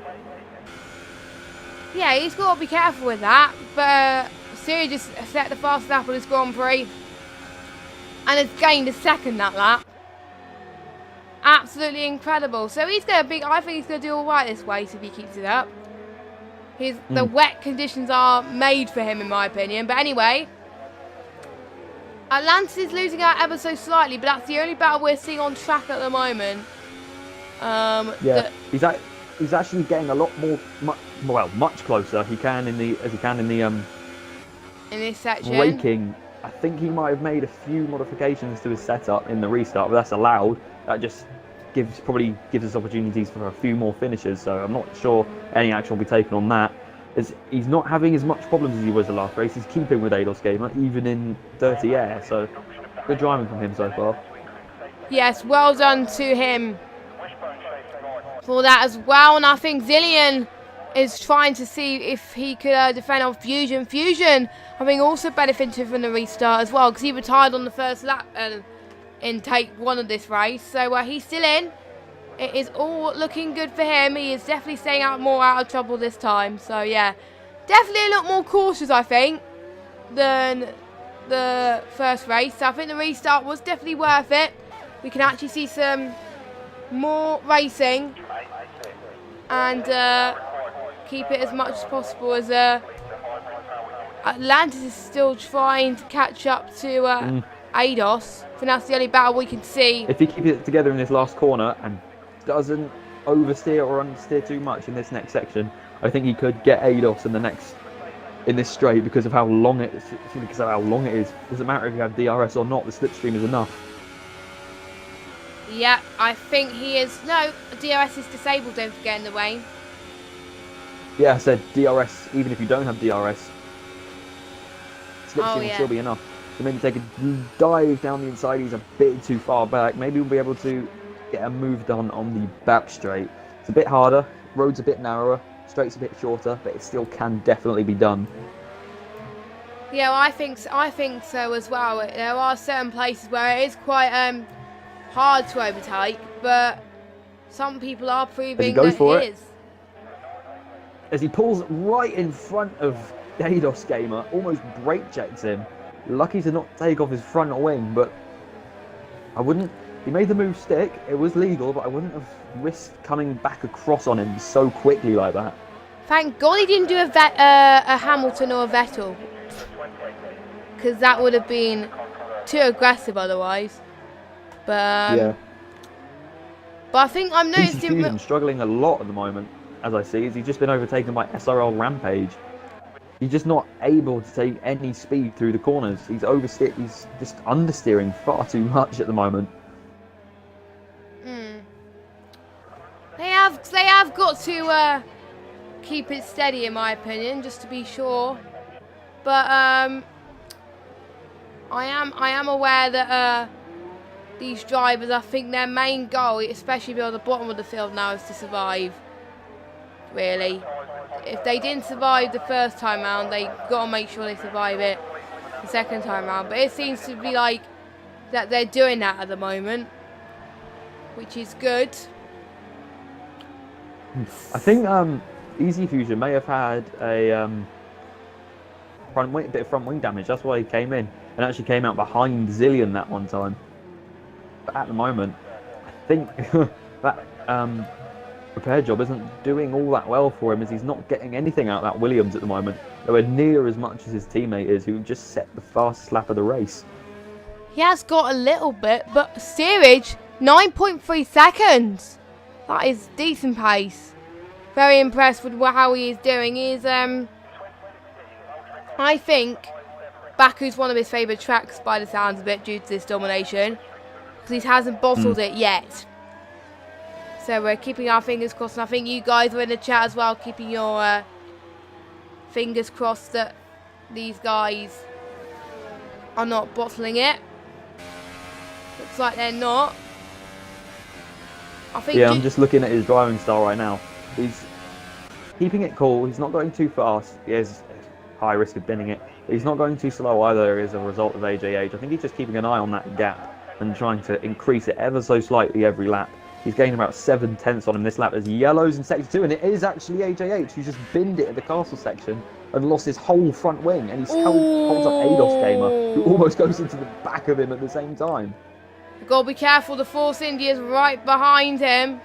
Yeah, he's got to be careful with that, but Siri just set the fastest lap of this Grand Prix and has gained a second that lap. absolutely incredible. So he's going to I think he's going to do all right this race if he keeps it up. The wet conditions are made for him, in my opinion. But anyway, Atlantis is losing out ever so slightly, but that's the only battle we're seeing on track at the moment. He's actually getting a lot more, much closer. He can in the in this section. Braking. I think he might have made a few modifications to his setup in the restart, but that's allowed. That just probably gives us opportunities for a few more finishes. So I'm not sure any action will be taken on that. He's not having as much problems as he was the last race. He's keeping with Ados Gamer, even in dirty air. So good driving from him so far. Yes, well done to him for that as well. And I think Zillion is trying to see if he could defend on Fusion. Fusion, I think, also benefited from the restart as well, because he retired on the first lap in take one of this race. So he's still in. It is all looking good for him. He is definitely staying more out of trouble this time. So yeah, definitely a lot more cautious, I think, than the first race. So I think the restart was definitely worth it. We can actually see some more racing and keep it as much as possible, as Atlantis is still trying to catch up to Ados. I think that's the only battle we can see. If he keeps it together in this last corner and doesn't oversteer or understeer too much in this next section, I think he could get Ados in this straight because of how long it is. Doesn't matter if you have DRS or not, the slipstream is enough. Yeah, I think he is. No, DRS is disabled, don't forget, in the way. Yeah, I said DRS, even if you don't have DRS, slipstream will still be enough. So maybe take a dive down the inside. He's a bit too far back. Maybe we'll be able to get a move done on the back straight. It's a bit harder, road's a bit narrower, straight's a bit shorter, but it still can definitely be done. Yeah, well, I think so as well. There are certain places where it is quite hard to overtake, but some people are proving that it is. As he pulls right in front of Ados Gamer, almost brake checks him. Lucky to not take off his front wing, but he made the move stick. It was legal, but I wouldn't have risked coming back across on him so quickly like that. Thank God he didn't do a Hamilton or a Vettel, because that would have been too aggressive otherwise. But yeah. But I think I'm noticing Fusion struggling a lot at the moment, as I see. He's just been overtaken by SRL Rampage. He's just not able to take any speed through the corners. He's just understeering far too much at the moment. They have got to keep it steady, in my opinion, just to be sure. But I am aware that these drivers, I think their main goal, especially on the bottom of the field now, is to survive. Really, if they didn't survive the first time round, they got to make sure they survive it the second time round. But it seems to be like that they're doing that at the moment, which is good. I think Easy Fusion may have had a bit of front wing damage. That's why he came in and actually came out behind Zillion that one time. But at the moment, I think that repair job isn't doing all that well for him, as he's not getting anything out of that Williams at the moment. Nowhere near as much as his teammate is, who just set the fastest lap of the race. He has got a little bit, but steerage, 9.3 seconds. That is decent pace. Very impressed with how he is doing. He's, I think Baku's one of his favourite tracks by the sounds of it, due to this domination, because he hasn't bottled it yet. So we're keeping our fingers crossed, and I think you guys were in the chat as well, keeping your fingers crossed that these guys are not bottling it. Looks like they're not. I think I'm just looking at his driving style right now. He's keeping it cool. He's not going too fast. He has high risk of binning it. But he's not going too slow either as a result of AJH. I think he's just keeping an eye on that gap and trying to increase it ever so slightly every lap. He's gaining about 7/10 on him this lap as yellows in sector 2, and it is actually AJH who just binned it at the castle section and lost his whole front wing, and he holds up Ados Gamer, who almost goes into the back of him at the same time. Got to be careful. The Force India's right behind him.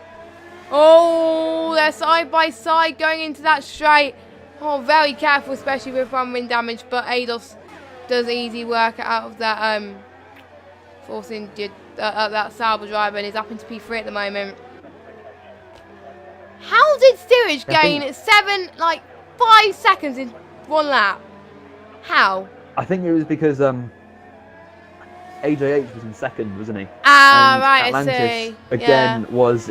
Oh, they're side by side going into that straight. Oh, very careful, especially with one wing damage. But Ados does easy work out of that Force India, that Sauber driver, and is up into P3 at the moment. How did Steerage gain 5 seconds in one lap? How? I think it was because AJH was in second, wasn't he? Ah, and right, Atlantis I see. again was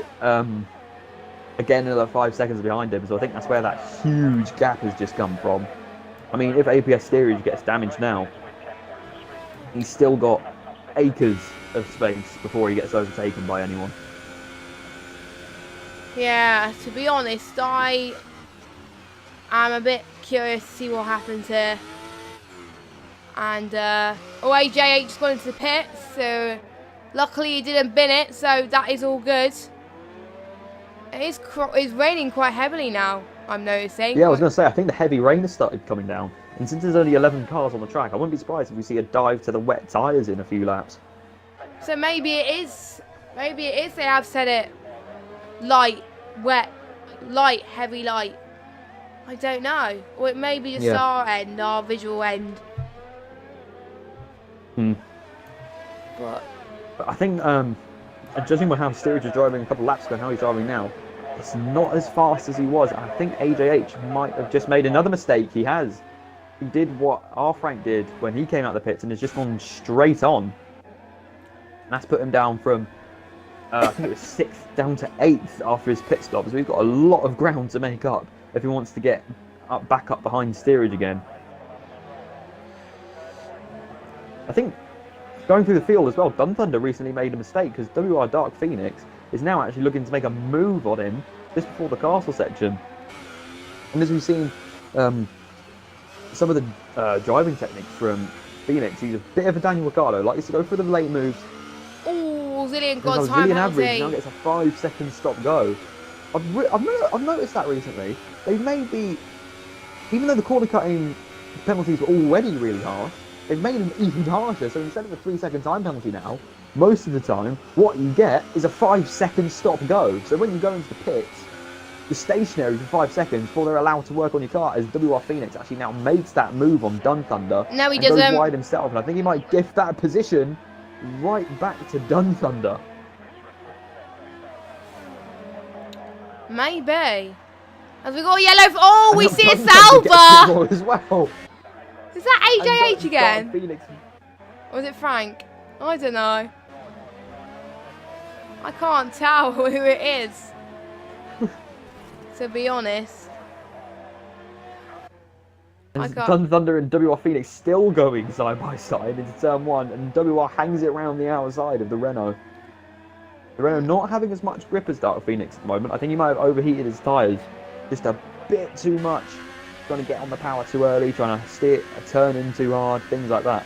again another 5 seconds behind him, so I think that's where that huge gap has just come from. I mean, if APS Steerage gets damaged now, he's still got acres of space before he gets overtaken by anyone. Yeah, to be honest, I am a bit curious to see what happens here. And, AJH has gone into the pits, so luckily he didn't bin it, so that is all good. It's raining quite heavily now, I'm noticing. Yeah, I was going to say, I think the heavy rain has started coming down. And since there's only 11 cars on the track, I wouldn't be surprised if we see a dive to the wet tyres in a few laps. So maybe it is they have said it light, wet, light, heavy, light. I don't know. Or it may be just our end, our visual end. But I think, judging by how Steerage was driving a couple of laps ago and how he's driving now, it's not as fast as he was. I think AJH might have just made another mistake. He did what R. Frank did when he came out of the pits and has just gone straight on. And that's put him down from, I think it was 6th down to 8th after his pit stop. So we've got a lot of ground to make up if he wants to get back up behind Steerage again. I think going through the field as well, Dun Thunder recently made a mistake because WR Dark Phoenix is now actually looking to make a move on him just before the castle section. And as we've seen some of the driving techniques from Phoenix, he's a bit of a Daniel Ricciardo, likes to go for the late moves. oh, Zillion got time Zillion average penalty. now gets a 5-second stop go. I've noticed that recently. They may be, even though the corner cutting penalties were already really harsh, they've made them even harsher. So instead of a 3-second time penalty now, most of the time, what you get is a 5-second stop go. So when you go into the pits, you're stationary for 5 seconds before they're allowed to work on your car, as WR Phoenix actually now makes that move on Dun Thunder. No, he and goes doesn't. wide himself, and I think he might gift that position right back to Dun Thunder. Maybe. As we got a yellow. Oh, we see a Dun Thunder gets Sauber. more as well. Is that AJH And again? Dark Phoenix. Or is it Frank? I don't know. I can't tell who it is. To be honest. I can't. Dun Thunder and WR Phoenix still going side by side into turn 1, and WR hangs it around the outside of the Renault. The Renault not having as much grip as Dark Phoenix at the moment. I think he might have overheated his tyres just a bit too much. Trying to get on the power too early, trying to steer a turn in too hard, things like that.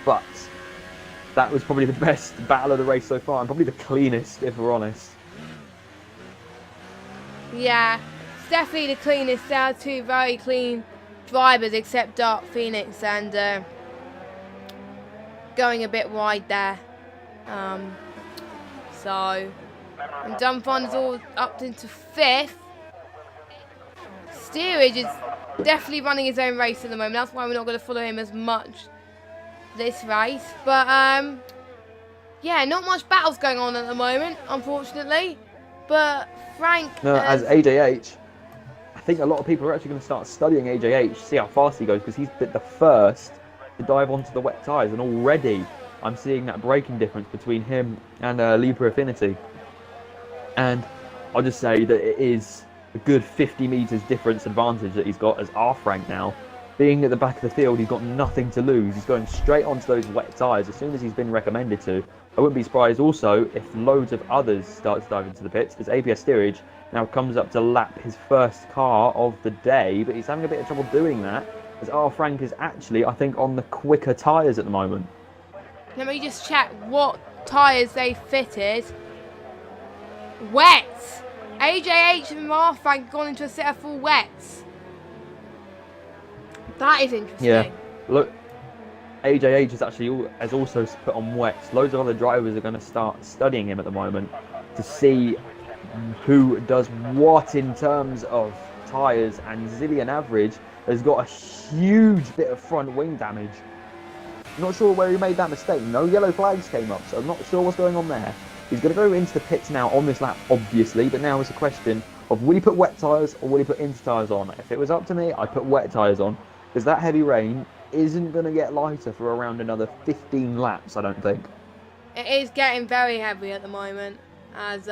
But that was probably the best battle of the race so far, and probably the cleanest, if we're honest. Yeah, it's definitely the cleanest. There are two very clean drivers, except Dark Phoenix and going a bit wide there. And Dun Thunder's all up into 5th. Steerage is definitely running his own race at the moment. That's why we're not going to follow him as much this race. But yeah, not much battles going on at the moment, unfortunately. But Frank... No, as AJH, I think a lot of people are actually going to start studying AJH, see how fast he goes, because he's the first to dive onto the wet tyres, and already I'm seeing that braking difference between him and Libra Affinity. And I'll just say that it is a good 50 metres difference advantage that he's got as R-Frank now. Being at the back of the field, he's got nothing to lose. He's going straight onto those wet tyres as soon as he's been recommended to. I wouldn't be surprised also if loads of others start to dive into the pits, as APS Steerage now comes up to lap his first car of the day, but he's having a bit of trouble doing that, as R-Frank is actually, I think, on the quicker tyres at the moment. Let me just check what tyres they fitted. Wet! AJH and R-Frank gone into a set of full wets. That is interesting. Yeah, look, AJH has also put on wets. Loads of other drivers are going to start studying him at the moment to see who does what in terms of tyres, and Zillion Average has got a huge bit of front wing damage. Not sure where he made that mistake. No yellow flags came up, so I'm not sure what's going on there. He's going to go into the pits now on this lap, obviously, but now it's a question of will he put wet tyres or will he put inter tyres on? If it was up to me, I'd put wet tyres on, because that heavy rain isn't going to get lighter for around another 15 laps, I don't think. It is getting very heavy at the moment, as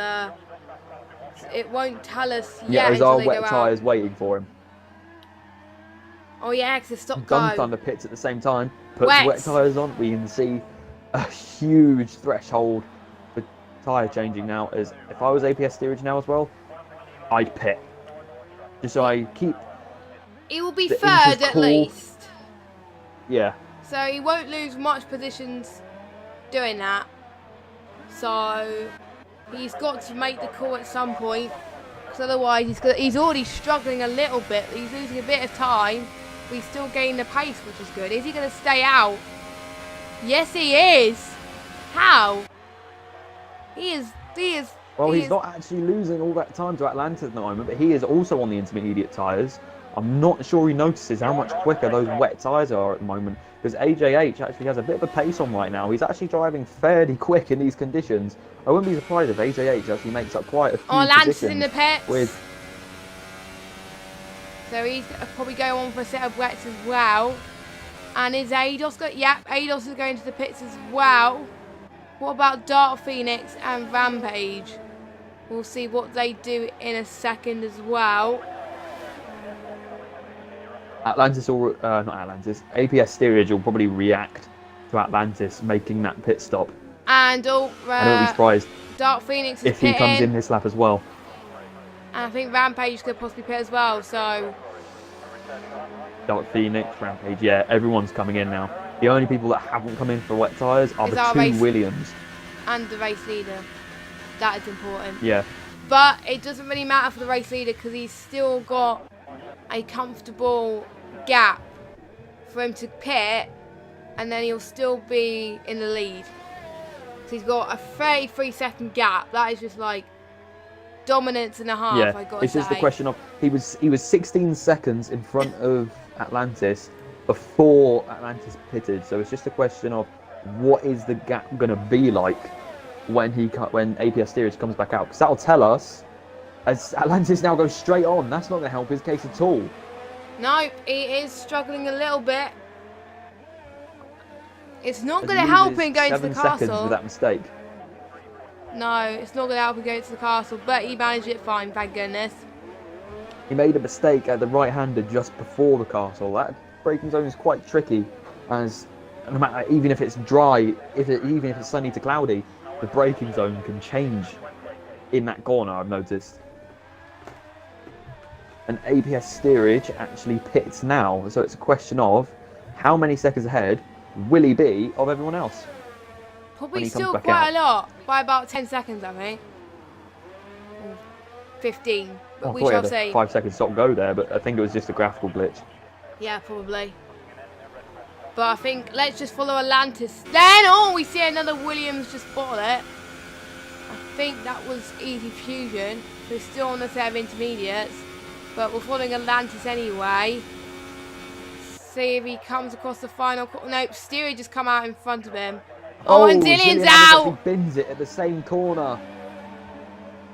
it won't tell us yet. Yeah, there's until our they wet go tyres out. waiting for him. Oh yeah, because it's stop Gun go. Thunder pits at the same time, puts Wets. wet tyres on. We can see a huge threshold for tyre changing now. As if I was APS steerage now as well, I'd pit. Just so I keep... He will be the third inches at cool. least. Yeah. So he won't lose much positions doing that. So he's got to make the call at some point, because otherwise he's already struggling a little bit. He's losing a bit of time, but he's still gaining the pace, which is good. Is he going to stay out? Yes, he is. How? He is. Well, he's not actually losing all that time to Atlanta at the moment, but he is also on the intermediate tyres. I'm not sure he notices how much quicker those wet tyres are at the moment, because AJH actually has a bit of a pace on right now. He's actually driving fairly quick in these conditions. I wouldn't be surprised if AJH actually makes up quite a few Lance positions. is in the pits. With... So he's probably going on for a set of wets as well. And is Ados going? Yep, Ados is going to the pits as well. What about Dark Phoenix and Rampage? We'll see what they do in a second as well. Atlantis, or not Atlantis, APS steerage will probably react to Atlantis making that pit stop. And I won't be surprised Dark Phoenix is if he comes in this lap as well. And I think Rampage could possibly pit as well, so... Dark Phoenix, Rampage, yeah, everyone's coming in now. The only people that haven't come in for wet tyres are the two Williams. And the race leader. That is important. Yeah. But it doesn't really matter for the race leader, because he's still got a comfortable gap for him to pit, and then he'll still be in the lead. So he's got a 33-second gap. That is just like dominance and a half. Yeah, I got to it's just say. the question of he was 16 seconds in front of Atlantis before Atlantis pitted. So it's just a question of what is the gap going to be like when APS steerage comes back out, because that'll tell us. As Atlantis now goes straight on, that's not going to help his case at all. Nope, he is struggling a little bit. It's not As going he to help loses him going to the 7 seconds castle. with that mistake. No, it's not going to help him go to the castle, but he managed it fine, thank goodness. He made a mistake at the right-hander just before the castle. That braking zone is quite tricky, as no matter, even if it's dry, even if it's sunny to cloudy, the braking zone can change in that corner, I've noticed. And APS steerage actually pits now, so it's a question of how many seconds ahead will he be of everyone else? Probably still quite a lot, by about 10 seconds, I think. 15, but we shall see. 5 seconds stop go there, but I think it was just a graphical glitch. Yeah, probably. But I think let's just follow Atlantis. Then, oh, we see another Williams just bottle it. I think that was Easy Fusion, who's still on the set of intermediates. But we're following Atlantis anyway. See if he comes across the final corner. Nope, Steery just come out in front of him. Oh, and Zillion's out! He bins it at the same corner.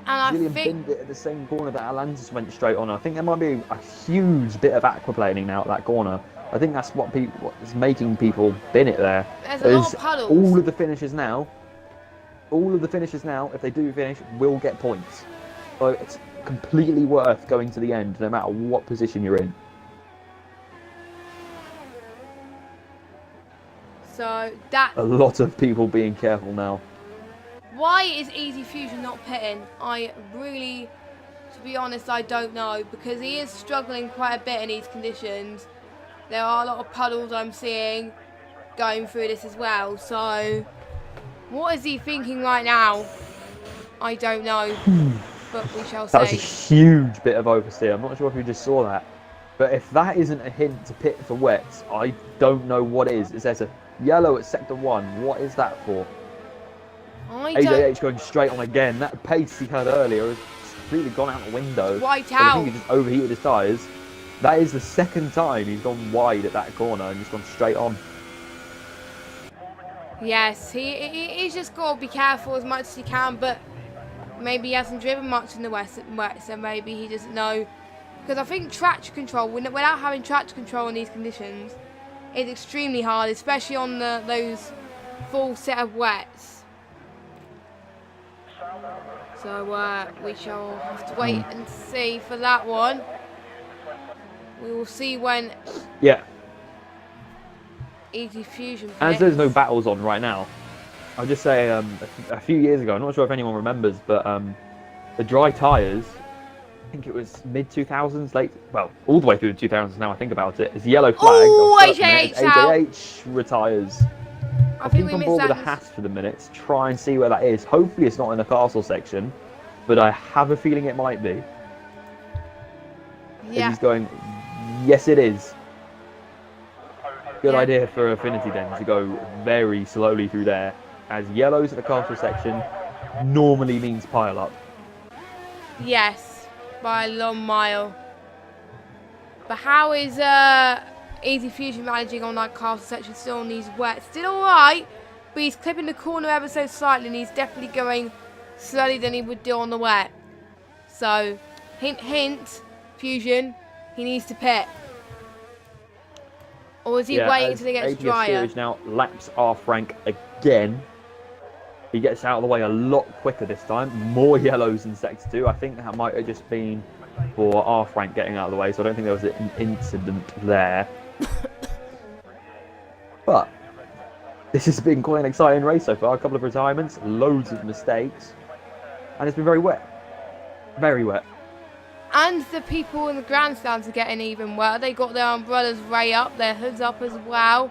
And Zillion binned it at the same corner that Atlantis went straight on. I think there might be a huge bit of aquaplaning now at that corner. I think that's what is making people bin it there. There's a lot of puddles. All of the finishers now, if they do finish, will get points. So it's completely worth going to the end, no matter what position you're in. So that... A lot of people being careful now. Why is Easy Fusion not pitting? I really, to be honest, I don't know, because he is struggling quite a bit in these conditions. There are a lot of puddles I'm seeing going through this as well. So, what is he thinking right now? I don't know, but we shall see. That was a huge bit of oversteer. I'm not sure if you just saw that. But if that isn't a hint to pit for wets, I don't know what is. Yellow at sector 1. What is that for? I don't... AJH going straight on again. That pace he had earlier has completely gone out the window. White I out. think he just overheated his tyres. That is the second time he's gone wide at that corner and just gone straight on. Yes, he's just got to be careful as much as he can, but maybe he hasn't driven much in the wet, so maybe he doesn't know. Because I think traction control, without having traction control in these conditions, is extremely hard, especially on those full set of wets. So we shall have to wait and see for that one. We will see when... Yeah. Easy Fusion pits. As there's no battles on right now, I'll just say a few years ago, I'm not sure if anyone remembers, but the dry tyres, I think it was mid-2000s, well, all the way through the 2000s now I think about it, is yellow flag. Oh, AJH retires. I think we on missed board with that. a Haas for the minute to try and see where that is. Hopefully it's not in the castle section, but I have a feeling it might be. Yeah. And he's going, yes it is. Good idea for Affinity then to go very slowly through there, as yellows at the castle section normally means pile up. Yes, by a long mile. But how is Easy Fusion managing on that castle section still on these wet? Still alright, but he's clipping the corner ever so slightly and he's definitely going slower than he would do on the wet. So, hint hint, Fusion, he needs to pit. Or is he waiting until it gets drier? Now laps R Frank again. He gets out of the way a lot quicker this time. More yellows in sector 2. I think that might have just been for R Frank getting out of the way, so I don't think there was an incident there. But this has been quite an exciting race so far. A couple of retirements, loads of mistakes, and it's been very wet. Very wet. And the people in the grandstands are getting even wetter. They got their umbrellas way up, their hoods up as well.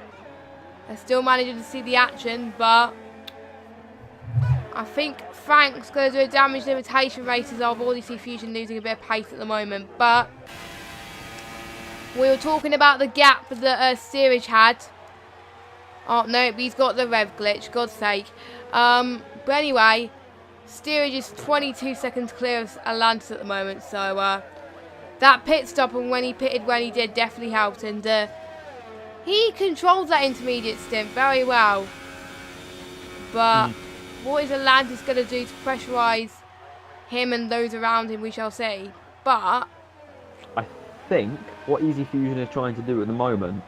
They're still managing to see the action, but I think Frank's going to do a damage limitation race as I've already seen Fusion losing a bit of pace at the moment. But we were talking about the gap that Steerage had. Oh, no, he's got the rev glitch, God's sake. But anyway, Steerage is 22 seconds clear of Atlantis at the moment, so that pit stop and when he pitted when he did definitely helped, and he controls that intermediate stint very well. But what is Atlantis going to do to pressurise him and those around him, we shall see. But I think what Easy Fusion is trying to do at the moment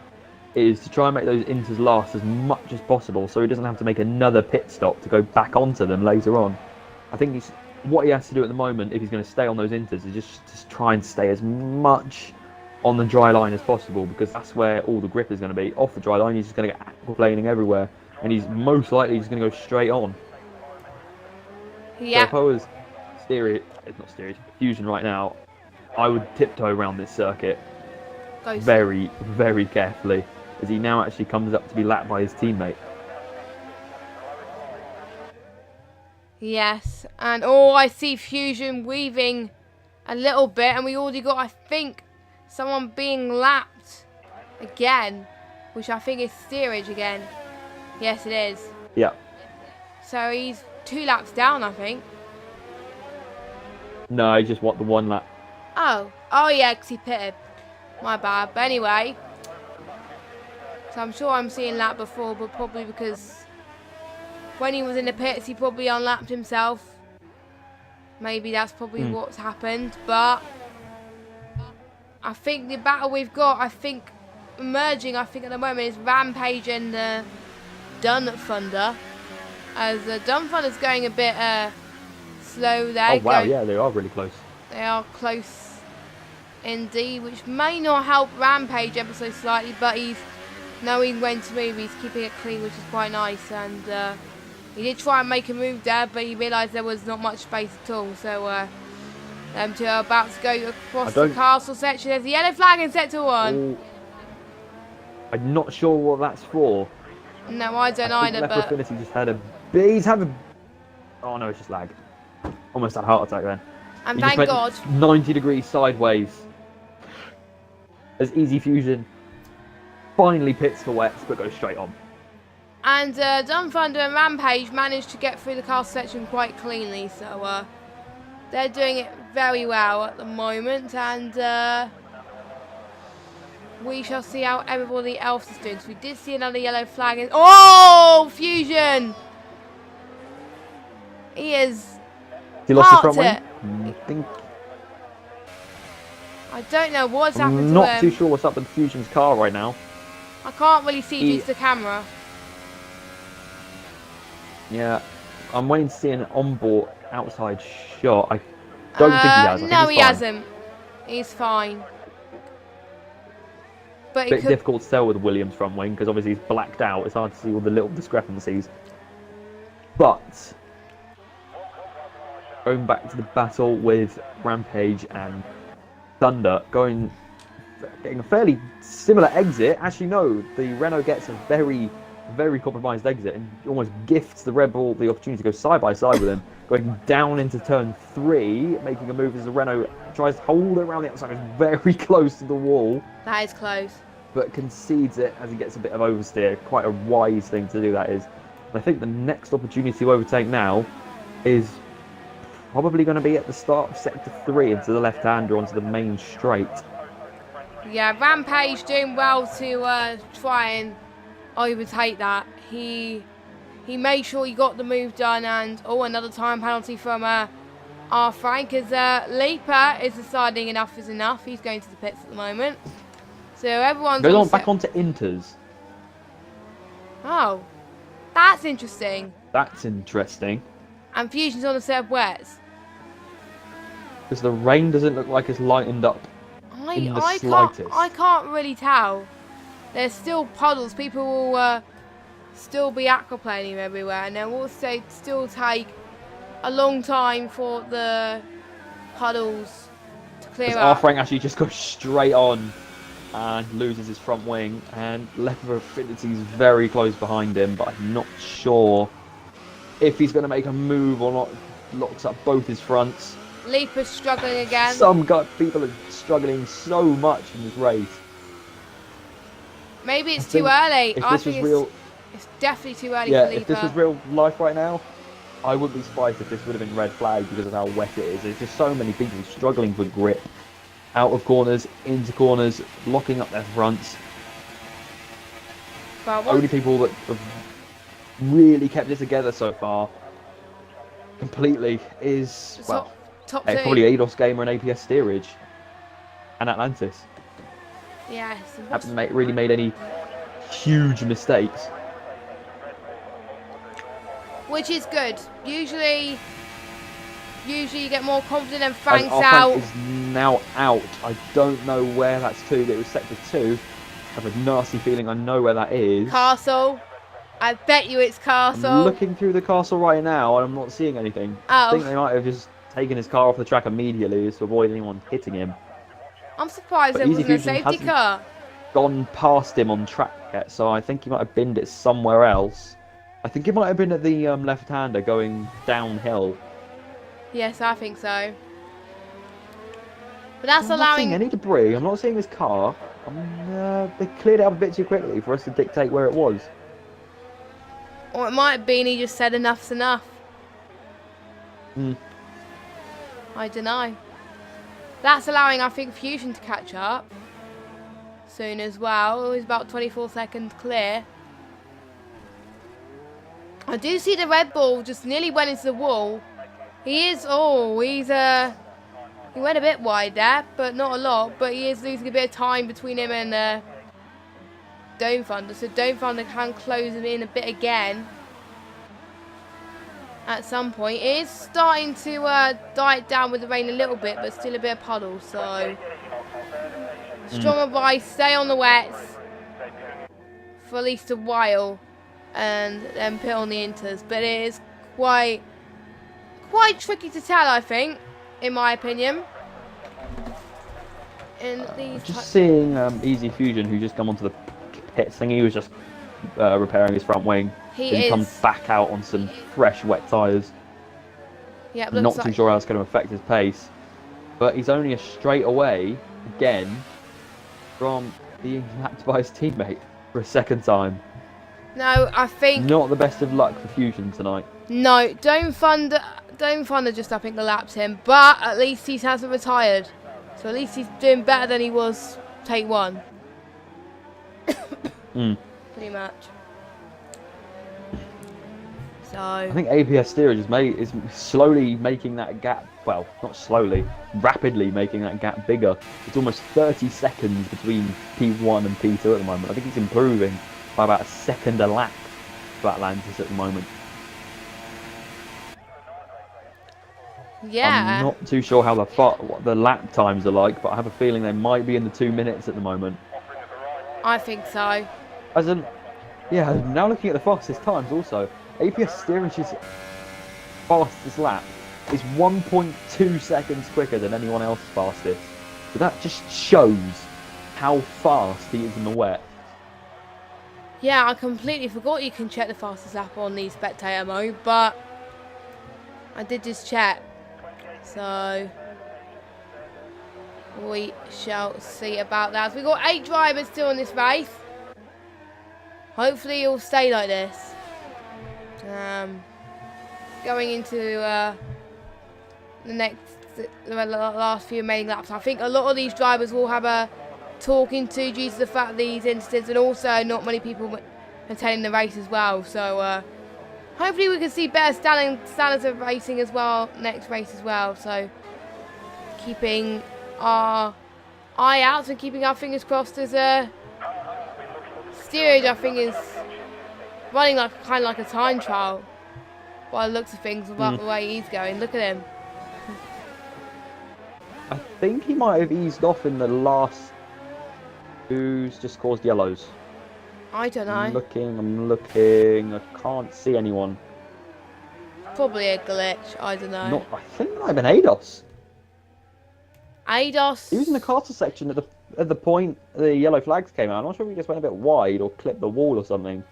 is to try and make those inters last as much as possible so he doesn't have to make another pit stop to go back onto them later on. I think what he has to do at the moment, if he's going to stay on those inters, is just try and stay as much on the dry line as possible, because that's where all the grip is going to be. Off the dry line, he's just going to get aquaplaning everywhere, and he's most likely just going to go straight on. yeah, So if I was Fusion right now, I would tiptoe around this circuit very, very carefully, as he now actually comes up to be lapped by his teammate. yes, and oh, I see Fusion weaving a little bit, and we already got, I think, someone being lapped again, which I think is Steerage again. Yes, it is. Yeah. So he's 2 laps down, I think. No, I just want the one lap. Oh yeah, because he pitted. My bad. But anyway, so I'm sure I'm seeing that before, but probably because when he was in the pits, he probably unlapped himself. Maybe that's probably what's happened. But I think the battle we've got, I think, emerging, I think at the moment, is Rampage and Dun Thunder. As Dun Thunder's going a bit slow there. Oh wow, yeah, they are really close. They are close indeed, which may not help Rampage ever so slightly, but he's knowing when to move. He's keeping it clean, which is quite nice, and he did try and make a move there, but he realised there was not much space at all, so them two are about to go across the castle section. There's the yellow flag in sector 1. I'm not sure what that's for. No, I don't either, but but Affinity just had a... He's having... Oh no, it's just lag. Almost had a heart attack then. and He thank just God. went 90 degrees sideways as Easy Fusion finally pits for wets but goes straight on. And Dumb Thunder and Rampage managed to get through the castle section quite cleanly, so they're doing it very well at the moment, and we shall see how everybody else is doing. So we did see another yellow flag. Oh, Fusion! He is. He lost his front parked wing. it. I don't know what's happened to him. I'm not too sure what's up with Fusion's car right now. I can't really see due to the camera. Yeah, I'm waiting to see an onboard outside shot. I don't think he has. No, he hasn't. He's fine. But Bit difficult to tell with Williams' front wing because obviously he's blacked out. It's hard to see all the little discrepancies. But going back to the battle with Rampage and Thunder, getting a fairly similar exit. Actually, no, the Renault gets a very, very compromised exit and almost gifts the Red Bull the opportunity to go side by side with him, going down into turn 3, making a move as the Renault tries to hold it around the outside. It's very close to the wall. That is close. But concedes it as he gets a bit of oversteer. Quite a wise thing to do, that is. I think the next opportunity to overtake now is probably going to be at the start of sector 3 into the left-hander onto the main straight. Yeah, Rampage doing well to try and overtake that. He made sure he got the move done, and another time penalty from our Frank, as Leaper is deciding enough is enough. He's going to the pits at the moment. So everyone's goes on back onto Inters. Oh, that's interesting. That's interesting. And Fusion's on a set of wets. Because the rain doesn't look like it's lightened up in the slightest. I can't really tell. There's still puddles. People will still be aquaplaning everywhere, and they'll also still take a long time for the puddles to clear up. Our Frank actually just goes straight on and loses his front wing, and Leopard Affinity is very close behind him, but I'm not sure if he's going to make a move or not. Locks up both his fronts. Leaper's struggling again. Some people are struggling so much in this race. Maybe it's too early. I think it's definitely too early for Leaper. If this was real life right now, I wouldn't be surprised if this would have been red flag because of how wet it is. There's just so many people struggling for grip. Out of corners, into corners, locking up their fronts. Only people that have really kept it together so far completely is, well, top two. Probably ADOS Gamer and APS Steerage and Atlantis. Yes. Haven't really made any huge mistakes. Which is good. Usually you get more confident and Frank's Our out. Frank is now out. I don't know where that's to, but it was sector 2. I have a nasty feeling I know where that is. Castle. I bet you it's Castle. I'm looking through the castle right now and I'm not seeing anything. I think they might have just taken his car off the track immediately to avoid anyone hitting him. I'm surprised there wasn't a safety car. Gone past him on track yet, so I think he might have binned it somewhere else. I think it might have been at the left-hander going downhill. Yes, I think so. But that's I'm allowing... not seeing any debris. I'm not seeing his car. They cleared it up a bit too quickly for us to dictate where it was. Or it might have been he just said enough's enough. I don't know. That's allowing, I think, Fusion to catch up soon as well. He's about 24 seconds clear. I do see the Red Bull just nearly went into the wall. He went a bit wide there, but not a lot. But he is losing a bit of time between him and Dome Thunder. So Dome Thunder can close him in a bit again at some point. It is starting to die it down with the rain a little bit, but still a bit of puddle. So strong advice, stay on the wets for at least a while and then put on the inters. But it is quite tricky to tell, I think, in my opinion. Just seeing Easy Fusion, who just come onto the pits thing. He was just repairing his front wing. He comes back out on some fresh wet tyres. Yeah, not too sure how it's going to affect his pace. But he's only a straight away, again, from being lapped by his teammate for a second time. No, I think Not the best of luck for Fusion tonight. no. Don't Thunder just I think lapped him, but at least he hasn't retired, so at least he's doing better than he was take one. Pretty much. So I think APS Steerage is slowly making that gap. Well, not slowly, rapidly making that gap bigger. It's almost 30 seconds between P1 and P2 at the moment. I think he's improving by about a second a lap for Atlantis at the moment. yeah, I'm not too sure how what the lap times are like, but I have a feeling they might be in the 2 minutes at the moment. I think so. Yeah, now looking at the fastest times also, APS Steerage's fastest lap is 1.2 seconds quicker than anyone else's fastest. So that just shows how fast he is in the wet. Yeah, I completely forgot you can check the fastest lap on the spectator mode, but I did just check. So we shall see about that. We've got 8 drivers still in this race. Hopefully it'll stay like this. Going into the last few remaining laps, I think a lot of these drivers will have a talking to due to the fact these incidents, and also not many people attending the race as well. So hopefully we can see better standards of racing as well next race as well. So keeping our eye out and keeping our fingers crossed as Steerage, I think, is running like kind of like a time trial by the looks of things about the way he's going. Look at him. I think he might have eased off in the last. Who's just caused yellows? I don't know. I'm looking. I can't see anyone. Probably a glitch. I don't know. I think it might have been ADOS. ADOS. He was in the castle section at the point the yellow flags came out. I'm not sure if he just went a bit wide or clipped the wall or something.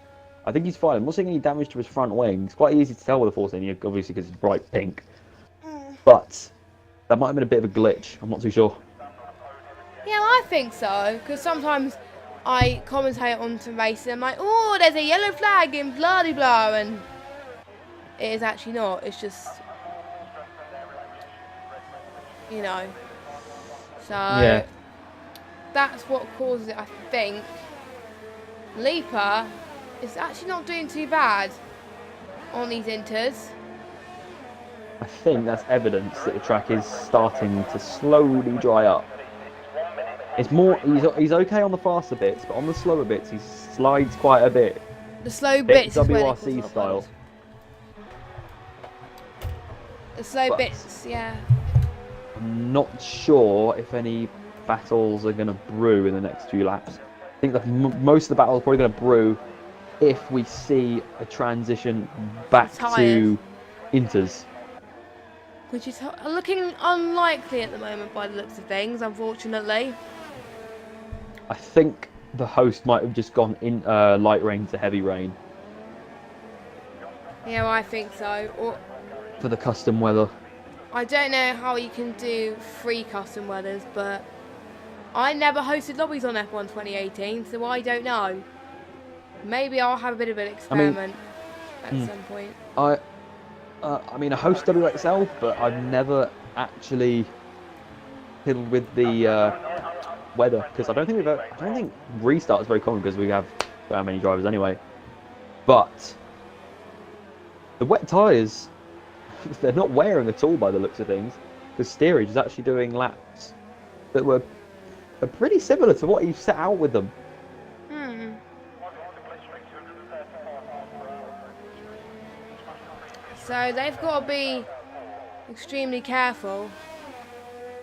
I think he's fine. I'm not seeing any damage to his front wing. It's quite easy to tell with a force in, obviously, because it's bright pink. But that might have been a bit of a glitch. I'm not too sure. Yeah, I think so. Because sometimes I commentate on some racing. I'm like, oh, there's a yellow flag in blah de blah, and it is actually not. It's just, you know. So yeah, that's what causes it, I think. Leaper is actually not doing too bad on these inters. I think that's evidence that the track is starting to slowly dry up. It's more, he's okay on the faster bits, but on the slower bits he slides quite a bit. The slow bits is where they WRC cause style. The slow bits, yeah. I'm not sure if any battles are going to brew in the next few laps. I think that most of the battles are probably going to brew if we see a transition back to inters. Which is looking unlikely at the moment by the looks of things, unfortunately. I think the host might have just gone in light rain to heavy rain. Yeah, I think so. Or for the custom weather. I don't know how you can do 3 custom weathers, but I never hosted lobbies on F1 2018, so I don't know. Maybe I'll have a bit of an experiment at some point. I mean, I host WXL, but I've never actually fiddled with the weather because I don't think restart is very common because we have that many drivers anyway. But the wet tyres, they're not wearing at all by the looks of things. Because Steerage is actually doing laps that are pretty similar to what he set out with them. So they've got to be extremely careful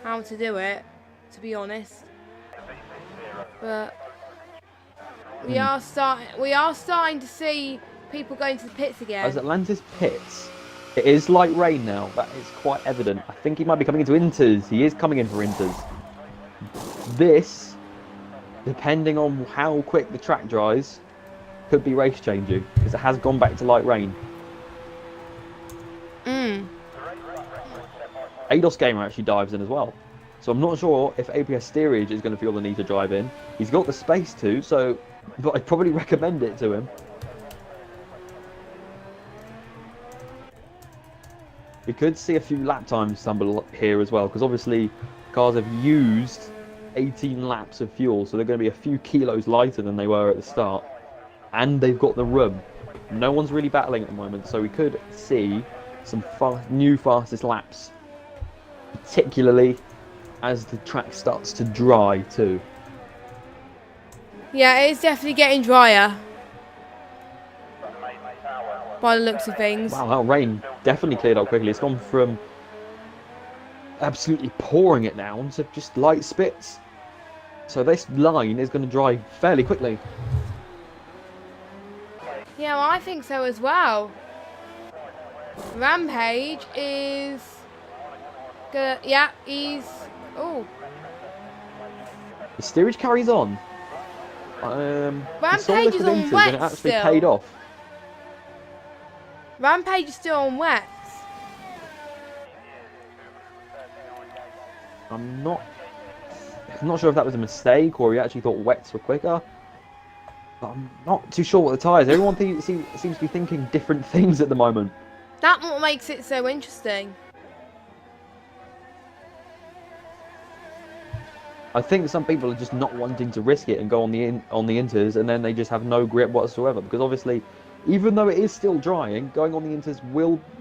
how to do it, to be honest. But we are starting to see people going to the pits again. As Atlantis pits, it is light rain now. That is quite evident. I think he might be coming into inters. He is coming in for inters. This, depending on how quick the track dries, could be race changing because it has gone back to light rain. ADOS Gamer actually dives in as well. So I'm not sure if APS Steerage is going to feel the need to drive in. He's got the space to, so but I'd probably recommend it to him. We could see a few lap times tumble here as well, because obviously cars have used 18 laps of fuel, so they're going to be a few kilos lighter than they were at the start. And they've got the room. No one's really battling at the moment, so we could see some new fastest laps, particularly as the track starts to dry too. Yeah, it's definitely getting drier by the looks of things. Wow, that rain definitely cleared up quickly. It's gone from absolutely pouring it down to just light spits. So this line is going to dry fairly quickly. Yeah, well, I think so as well. Rampage is gonna, yeah, he's, oh. The steerage carries on. Rampage is on wet and it actually still. paid off. Rampage is still on wet. I'm not sure if that was a mistake or he actually thought wets were quicker. But I'm not too sure what the tyres. Everyone seems to be thinking different things at the moment. That's what makes it so interesting. I think some people are just not wanting to risk it and go on the inters, and then they just have no grip whatsoever. Because obviously, even though it is still drying, going on the inters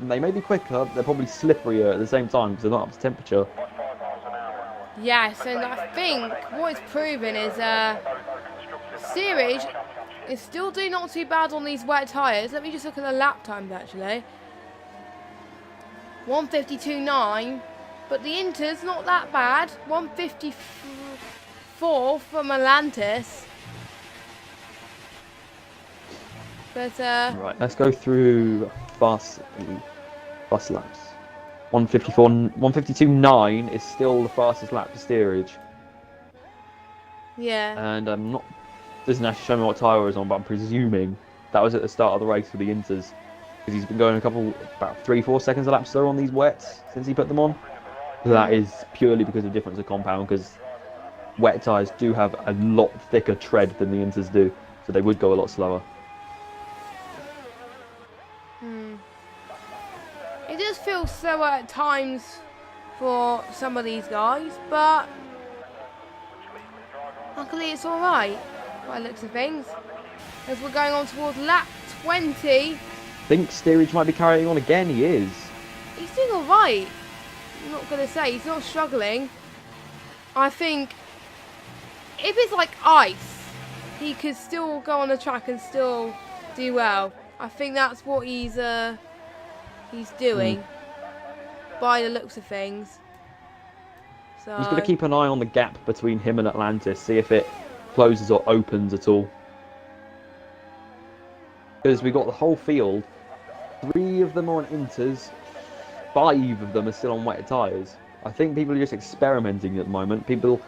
they may be quicker, they're probably slipperier at the same time because they're not up to temperature. Yes, and I think what it's proven is steerage is still doing not too bad on these wet tyres. Let me just look at the lap times actually. 1:52.9. But the Inter's not that bad. 1:54 from Atlantis. But Right, let's go through fast laps. 1:52.9 is still the fastest lap for steerage. yeah. And doesn't actually show me what tyre is on, but I'm presuming that was at the start of the race for the Inters. Because he's been going about 3-4 seconds a lap slower on these wets since he put them on. So that is purely because of difference of compound, because wet tyres do have a lot thicker tread than the Inters do, so they would go a lot slower. It does feel slower at times for some of these guys, but luckily it's alright by the looks of things. As we're going on towards lap 20. I think steerage might be carrying on again. He is. He's doing alright. I'm not going to say he's not struggling. I think if it's like ice, he could still go on the track and still do well. I think that's what he's doing by the looks of things. So He's going to keep an eye on the gap between him and Atlantis, see if it closes or opens at all. Because we've got the whole field. 3 of them are on Inters. 5 of them are still on wet tyres. I think people are just experimenting at the moment. People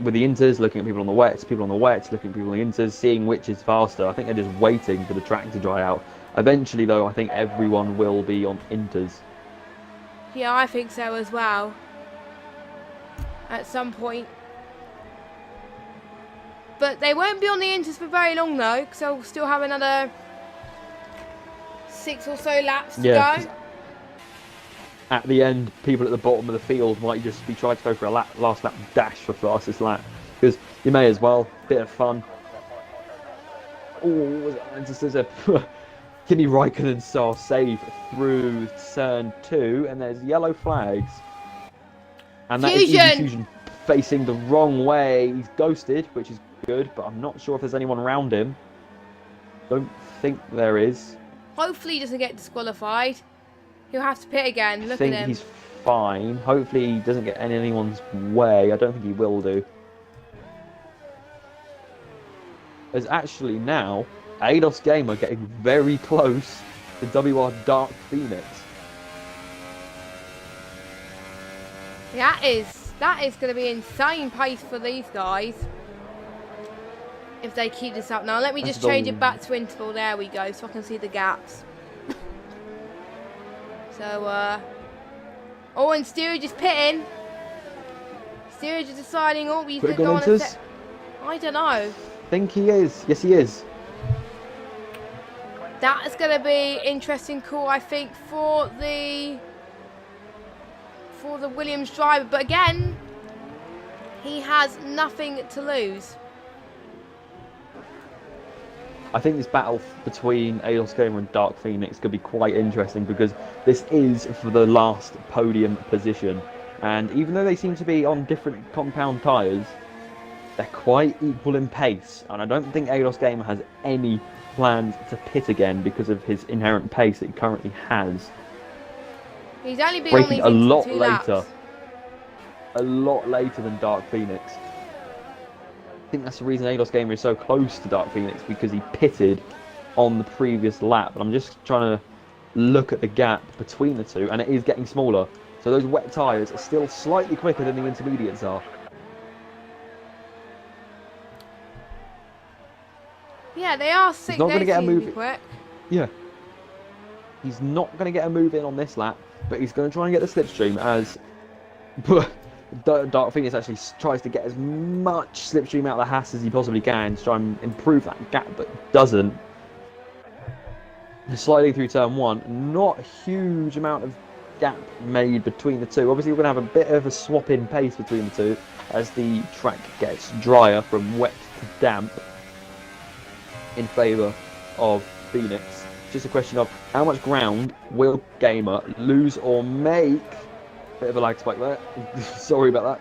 with the Inters looking at people on the wets, people on the wets looking at people on the Inters, seeing which is faster. I think they're just waiting for the track to dry out. Eventually, though, I think everyone will be on Inters. yeah, I think so as well. At some point. But they won't be on the Inters for very long though, because they'll still have another 6 or so laps to go. At the end, people at the bottom of the field might just be trying to go for a last lap dash for fastest lap. Because you may as well. Bit of fun. Oh, just there's a Kimi Raikkonen style save through turn 2, and there's yellow flags. And that is Easy Fusion facing the wrong way. He's ghosted, which is good, but I'm not sure if there's anyone around him. Don't think there is. Hopefully he doesn't get disqualified. He'll have to pit again. Look at him. I think he's fine. Hopefully he doesn't get in anyone's way. I don't think he will do. There's actually now Eidos Gamer getting very close to WR Dark Phoenix. That is going to be insane pace for these guys. If they keep this up now. Let me just change it back to interval. There we go, so I can see the gaps. So, oh, and steerage is pitting. Steerage is deciding, oh, he's going to go on a set. I don't know. I think he is. Yes, he is. That is going to be interesting call, I think, for the for the Williams driver. But again, he has nothing to lose. I think this battle between Ados Gamer and Dark Phoenix could be quite interesting because this is for the last podium position. And even though they seem to be on different compound tyres, they're quite equal in pace. And I don't think Ados Gamer has any plans to pit again because of his inherent pace that he currently has. He's only been Braking on a lot 2 later. laps. A lot later than Dark Phoenix. I think that's the reason Ados Gamer is so close to Dark Phoenix, because he pitted on the previous lap. And I'm just trying to look at the gap between the two, and it is getting smaller. So those wet tyres are still slightly quicker than the intermediates are. Yeah, they are He's not going to get a move. Quick. Yeah. He's not going to get a move in on this lap, but he's going to try and get the slipstream as Dark Phoenix actually tries to get as much slipstream out of the Haas as he possibly can to try and improve that gap, but doesn't. Sliding through turn 1, not a huge amount of gap made between the two. Obviously, we're going to have a bit of a swap in pace between the two as the track gets drier from wet to damp in favour of Phoenix. It's just a question of how much ground will Gamer lose or make. Bit of a lag spike there. Sorry about that.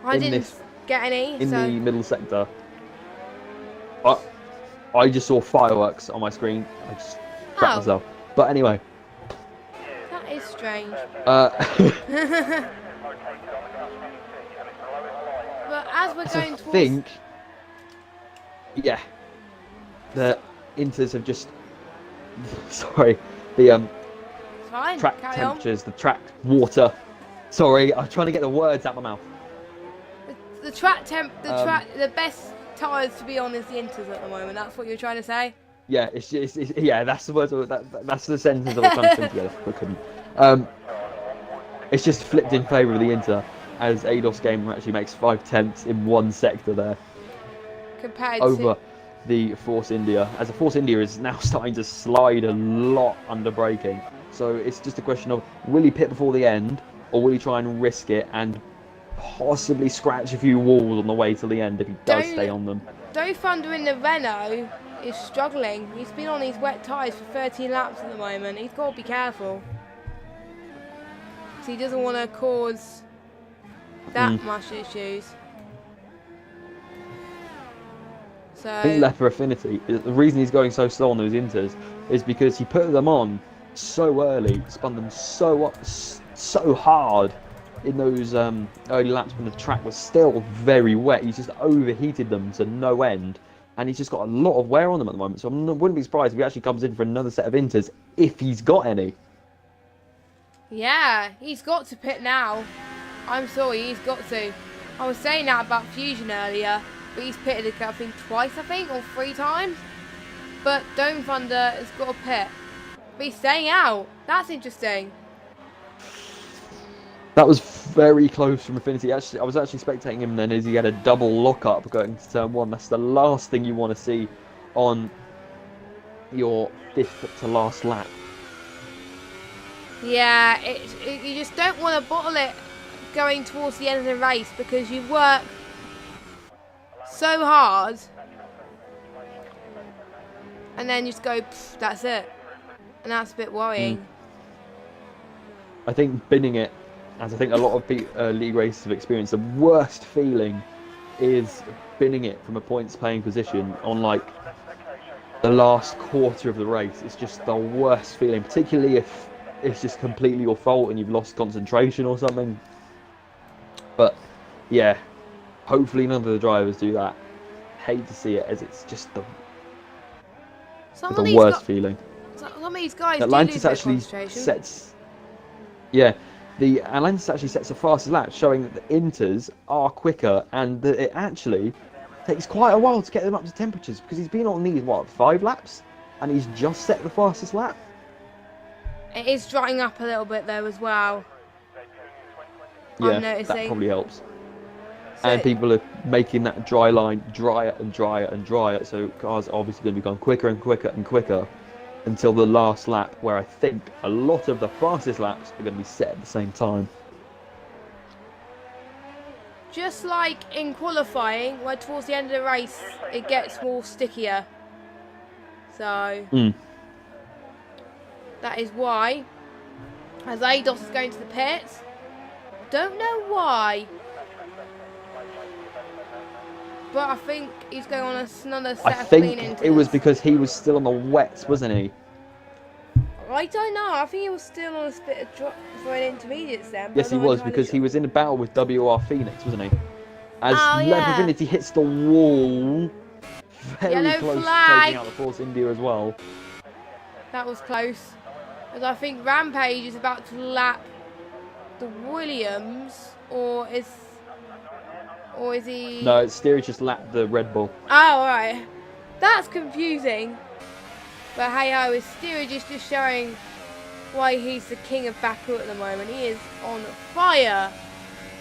I didn't get any. In the middle sector. I just saw fireworks on my screen. I just cracked myself. But anyway. That is strange. But as we're going towards... I think... Yeah. The Inters have just... Sorry. The Fine, track temperatures, the track water. Sorry, I'm trying to get the words out of my mouth. The track the best tyres to be on is the Inters at the moment. That's what you're trying to say? Yeah, it's yeah, that's the words. That's the sentence I was trying to string together. I couldn't. It's just flipped in favour of the Inter as Ados Gamer actually makes 5/10 in one sector there. Compared over the Force India, as the Force India is now starting to slide a lot under braking. So it's just a question of, will he pit before the end, or will he try and risk it and possibly scratch a few walls on the way to the end if he does stay on them? Doe Thunder in the Renault is struggling. He's been on these wet tyres for 13 laps at the moment. He's got to be careful, because he doesn't want to cause that much issues. So I think Leper Affinity, the reason he's going so slow on those Inters is because he put them on so early, spun them so hard in those early laps when the track was still very wet. He's just overheated them to no end, and he's just got a lot of wear on them at the moment. So I wouldn't be surprised if he actually comes in for another set of Inters if he's got any. yeah, he's got to pit now. I'm sorry, he's got to. I was saying that about Fusion earlier, but he's pitted, I think, twice, or 3 times. But Dome Thunder has got to pit. But he's staying out. That's interesting. That was very close from Affinity. Actually, I was actually spectating him then as he had a double lock-up going to turn 1. That's the last thing you want to see on your 5th to last lap. Yeah, you just don't want to bottle it going towards the end of the race, because you work so hard and then you just go, that's it. And that's a bit worrying. I think binning it, as I think a lot of league races have experienced, the worst feeling is binning it from a points paying position on like the last quarter of the race. It's just the worst feeling, particularly if it's just completely your fault and you've lost concentration or something. But yeah, hopefully none of the drivers do that. Hate to see it, as it's just the worst feeling. Some of these guys Atlantis do lose actually concentration. sets. Yeah, the Atlantis actually sets the fastest lap, showing that the Inters are quicker, and that it actually takes quite a while to get them up to temperatures, because he's been on these 5 laps, and he's just set the fastest lap. It is drying up a little bit though as well. Yeah, I'm noticing. that probably helps. So, and people are making that dry line drier and drier and drier, so cars are obviously going to become quicker and quicker and quicker until the last lap, where I think a lot of the fastest laps are going to be set at the same time. Just like in qualifying, where towards the end of the race it gets more stickier. So that is why, as Ados is going to the pits, don't know why, but I think he's going on another set of clean inters. It was because he was still on the wets, wasn't he? I don't know. I think he was still on a bit of drop for an intermediates then. Yes, he was, because he was in a battle with WR Phoenix, wasn't he? As Lamborghini hits the wall, very Yellow close flag. to taking out the Force India as well. That was close. As I think Rampage is about to lap the Williams, or is he? No, Steerage just lapped the Red Bull. Oh, right. That's confusing. But hey ho, his steerage is just showing why he's the king of Baku at the moment. He is on fire.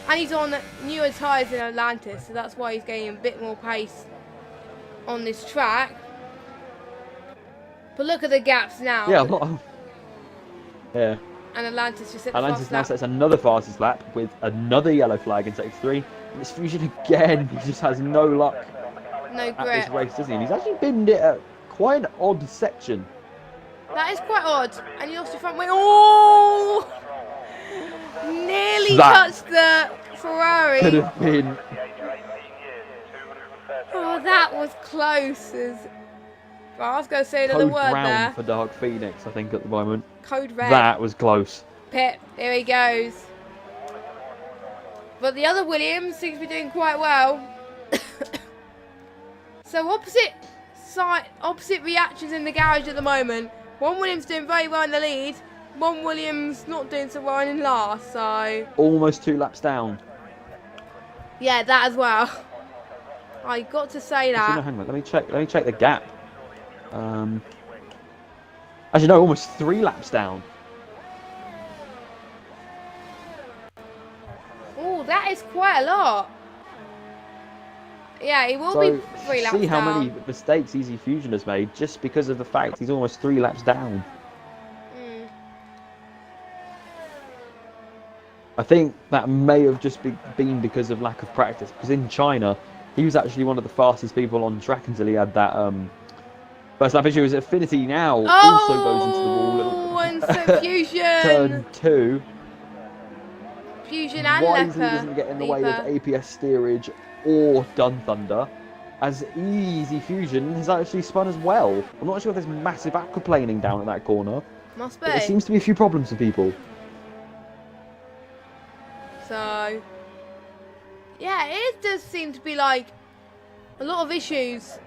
And he's on newer tyres than Atlantis, so that's why he's gaining a bit more pace on this track. But look at the gaps now. Yeah, a lot of... Yeah. And Atlantis just hit the Atlantis fastest now lap. sets another fastest lap with another yellow flag in sector 3. And it's Fusion again. He just has no luck No at grip. this race, does he? And he's actually binned it at quite an odd section. That is quite odd. And you lost your front wing. Oh! Nearly touched the Ferrari. Could have been. Oh, that was close. Well, I was going to say another Code word brown there. for Dark Phoenix, I think, at the moment. Code red. That was close. Pit, here he goes. But the other Williams seems to be doing quite well. So opposite reactions in the garage at the moment. One Williams doing very well in the lead. One Williams not doing so well in last. So Almost 2 laps down. yeah, that as well. I got to say that. Actually, no, hang on. Let me check the gap. Actually, no, almost 3 laps down. Oh, that is quite a lot. Yeah, he will So be 3 laps down. see how many mistakes Easy Fusion has made just because of the fact he's almost 3 laps down. I think that may have just been because of lack of practice. Because in China, he was actually one of the fastest people on track until he had that first lap issue. His Affinity now also goes into the wall. Oh, and so Fusion. Turn 2. Fusion and Wisely Leper. doesn't get in the way of APS steerage or Dun Thunder, as Easy Fusion has actually spun as well. I'm not sure if there's massive aquaplaning down at that corner. Must be. But there seems to be a few problems for people. So, yeah, it does seem to be like a lot of issues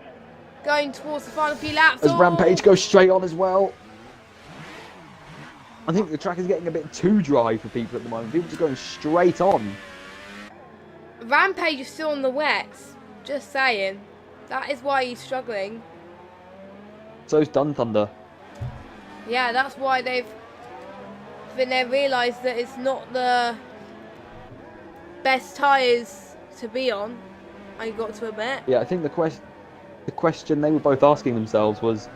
going towards the final few laps. As Rampage goes straight on as well. I think the track is getting a bit too dry for people at the moment. People just going straight on. Rampage is still on the wets. Just saying. That is why he's struggling. So's Dun Thunder. Yeah, that's why they've realised that it's not the best tyres to be on. I got to admit. Yeah, I think the question they were both asking themselves was,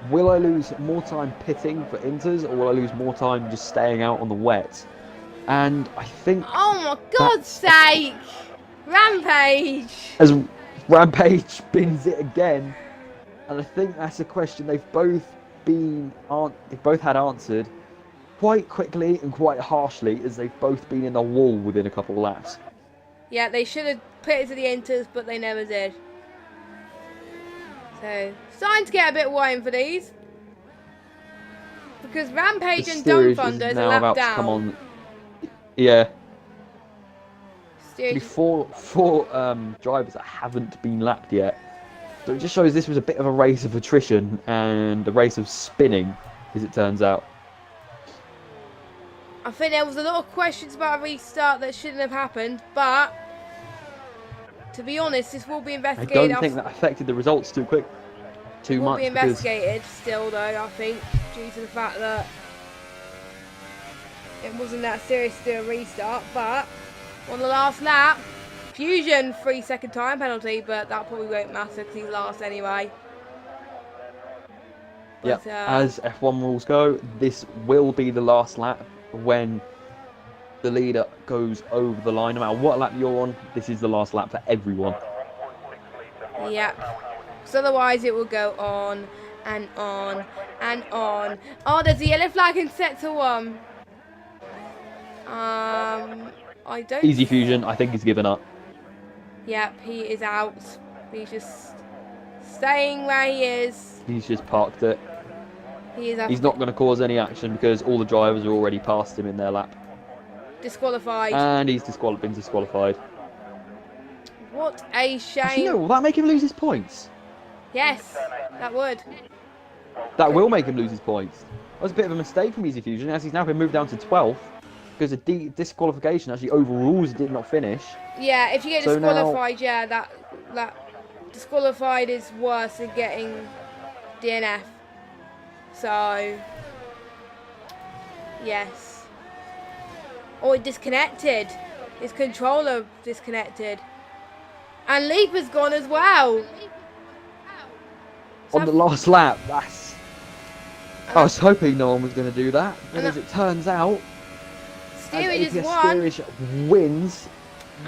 will I lose more time pitting for inters, or will I lose more time just staying out on the wet? And I think... Oh my God's sake! Rampage! As Rampage bins it again, and I think that's a question they've both had answered quite quickly and quite harshly, as they've both been in the wall within a couple of laps. Yeah, they should have put it to the inters, but they never did. So, starting to get a bit worrying for these. Because Rampage and Dun Thunder is a lap about down. to come on. Yeah. Steerage. Four drivers that haven't been lapped yet. So it just shows this was a bit of a race of attrition and a race of spinning, as it turns out. I think there was a lot of questions about a restart that shouldn't have happened, but to be honest, this will be I investigated. don't think that affected the results too much. Will be investigated still, though, I think, due to the fact that it wasn't that serious to do a restart. But on the last lap, Fusion 3-second time penalty, but that probably won't matter because he's last anyway. Yeah, But, as F1 rules go, this will be the last lap when the leader goes over the line. No matter what lap you're on, this is the last lap for everyone. yeah. Because otherwise it will go on and on and on. Oh, there's a yellow flag in sector 1. I don't... Easy Fusion, I think he's given up. Yep, he is out. He's just staying where he is. He's just parked it. He's not going to cause any action because all the drivers are already past him in their lap. disqualified. And he's been disqualified. What a shame. Actually, no, will that make him lose his points? Yes, that would. That will make him lose his points. That was a bit of a mistake from Easy Fusion, as he's now been moved down to 12th because a disqualification actually overrules did not finish. Yeah, if you get So disqualified, yeah, that disqualified is worse than getting DNF. So, yes. Oh, it disconnected. His controller disconnected. And Leaper's gone as well. On the last lap, that's... I was hoping no one was going to do that, but as it turns out, Steerage has won. Steerage wins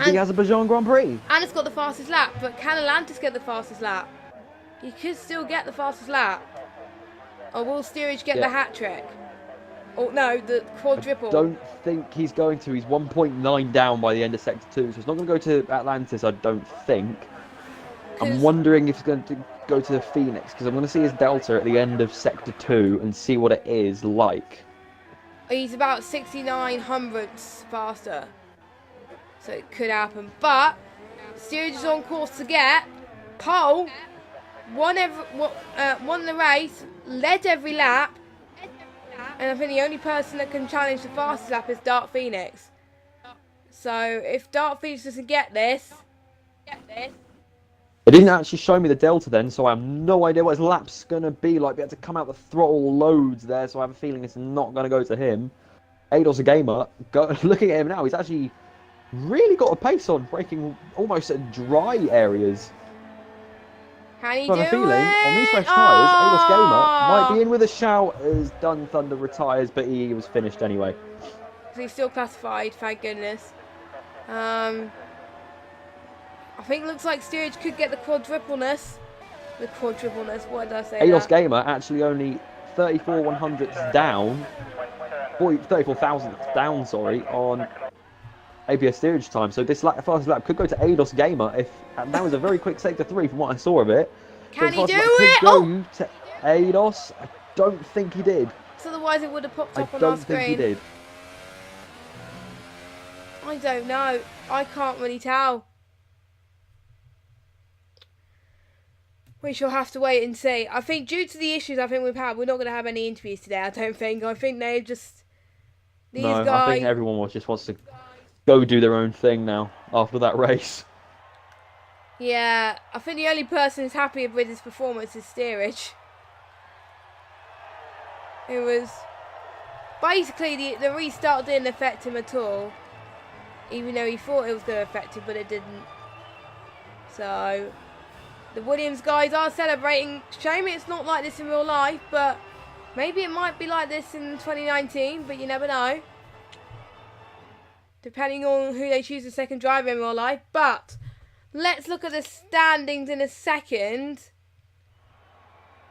the Azerbaijan Grand Prix. And it's got the fastest lap, but can Atlantis get the fastest lap? He could still get the fastest lap. Or will Steerage get the hat trick? Oh no, the quadruple. Don't think he's going to. He's 1.9 down by the end of Sector 2, so it's not going to go to Atlantis, I don't think. I'm wondering if he's going to go to Phoenix, because I'm going to see his delta at the end of Sector 2 and see what it is like. He's about 69 hundredths faster. So it could happen. But Steerage is on course to get pole, won the race, led every lap, and I think the only person that can challenge the fastest lap is Dark Phoenix. So if Dark Phoenix doesn't get this... It didn't actually show me the delta then, so I have no idea what his lap's going to be like. We had to come out the throttle loads there, so I have a feeling it's not going to go to him. Eidos a gamer, looking at him now, he's actually really got a pace on, braking almost at dry areas. Can he I have a feeling, on these fresh tyres, Eidos Gamer might be in with a shout as Dun Thunder retires, but he was finished anyway. So he's still classified, thank goodness. I think it looks like Steerage could get the quadrupleness. The quadrupleness, what did I say? Eidos Gamer actually only 34 100ths down, 34 thousandths down, sorry, on ABS steerage time. So this fastest lap could go to Eidos Gamer and that was a very quick sector 3 from what I saw of it. Can so he do it? Go to Eidos. I don't think he did. So otherwise it would have popped up I on our don't screen. think he did. I don't know. I can't really tell. We shall have to wait and see. I think due to the issues I think we've had, we're not going to have any interviews today, I don't think. I think they just... These guys... I think everyone just wants to go do their own thing now after that race. Yeah, I think the only person who's happy with his performance is Steerage. It was... Basically, the restart didn't affect him at all. Even though he thought it was going to affect him, but it didn't. So... The Williams guys are celebrating. Shame it's not like this in real life, but maybe it might be like this in 2019, but you never know. Depending on who they choose as second driver in real life. But let's look at the standings in a second.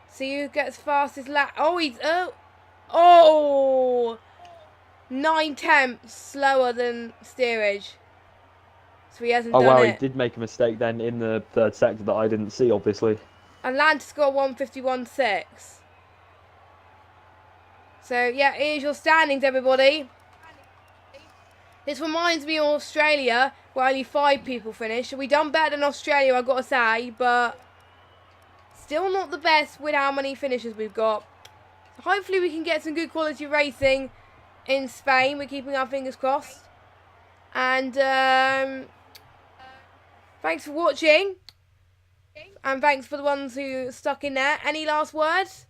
See who gets fastest lap. Oh, he's... Oh! 9/10 slower than Steerage. So he hasn't done it. Oh wow, he did make a mistake then in the third sector that I didn't see, obviously. Atlantis got 151.6. So yeah, here's your standings, everybody. This reminds me of Australia, where only 5 people finished. We done better than Australia, I've got to say, but still not the best with how many finishes we've got. So hopefully we can get some good quality racing in Spain. We're keeping our fingers crossed. And thanks for watching. And thanks for the ones who stuck in there. Any last words?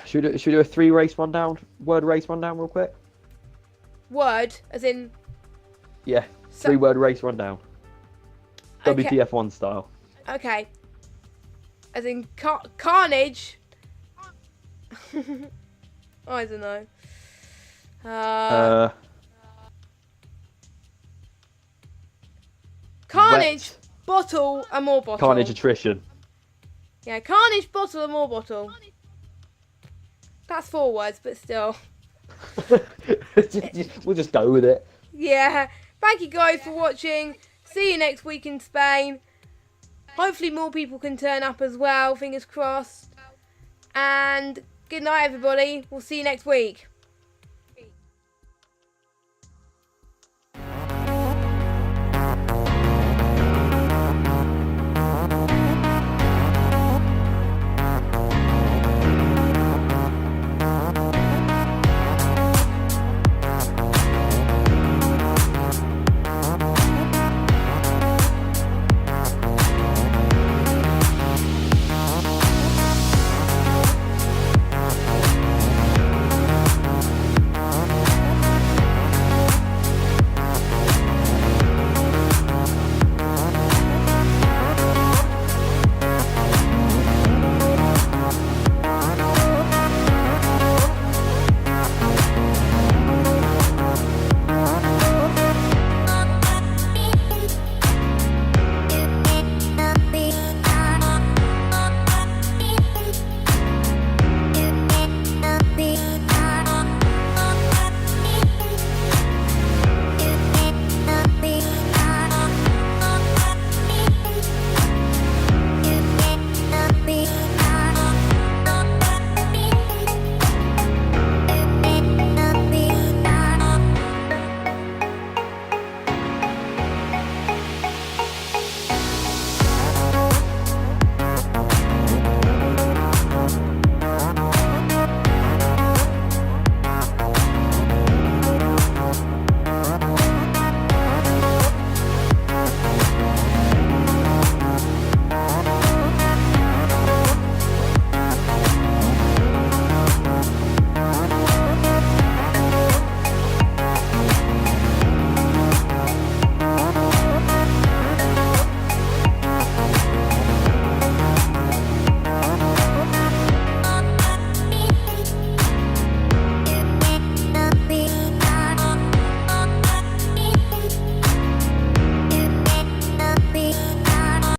Should we do a 3 race rundown? Word race rundown real quick? Word, as in... Yeah, So, 3-word race rundown. Okay. WTF1 style. Okay. As in carnage. I don't know. Carnage, wet. bottle, and more bottle. Carnage attrition. Yeah, carnage, bottle, and more bottle. That's 4 words, but still. We'll just go with it. Yeah. Thank you guys for watching. See you next week in Spain. Hopefully more people can turn up as well. Fingers crossed. And good night, everybody. We'll see you next week.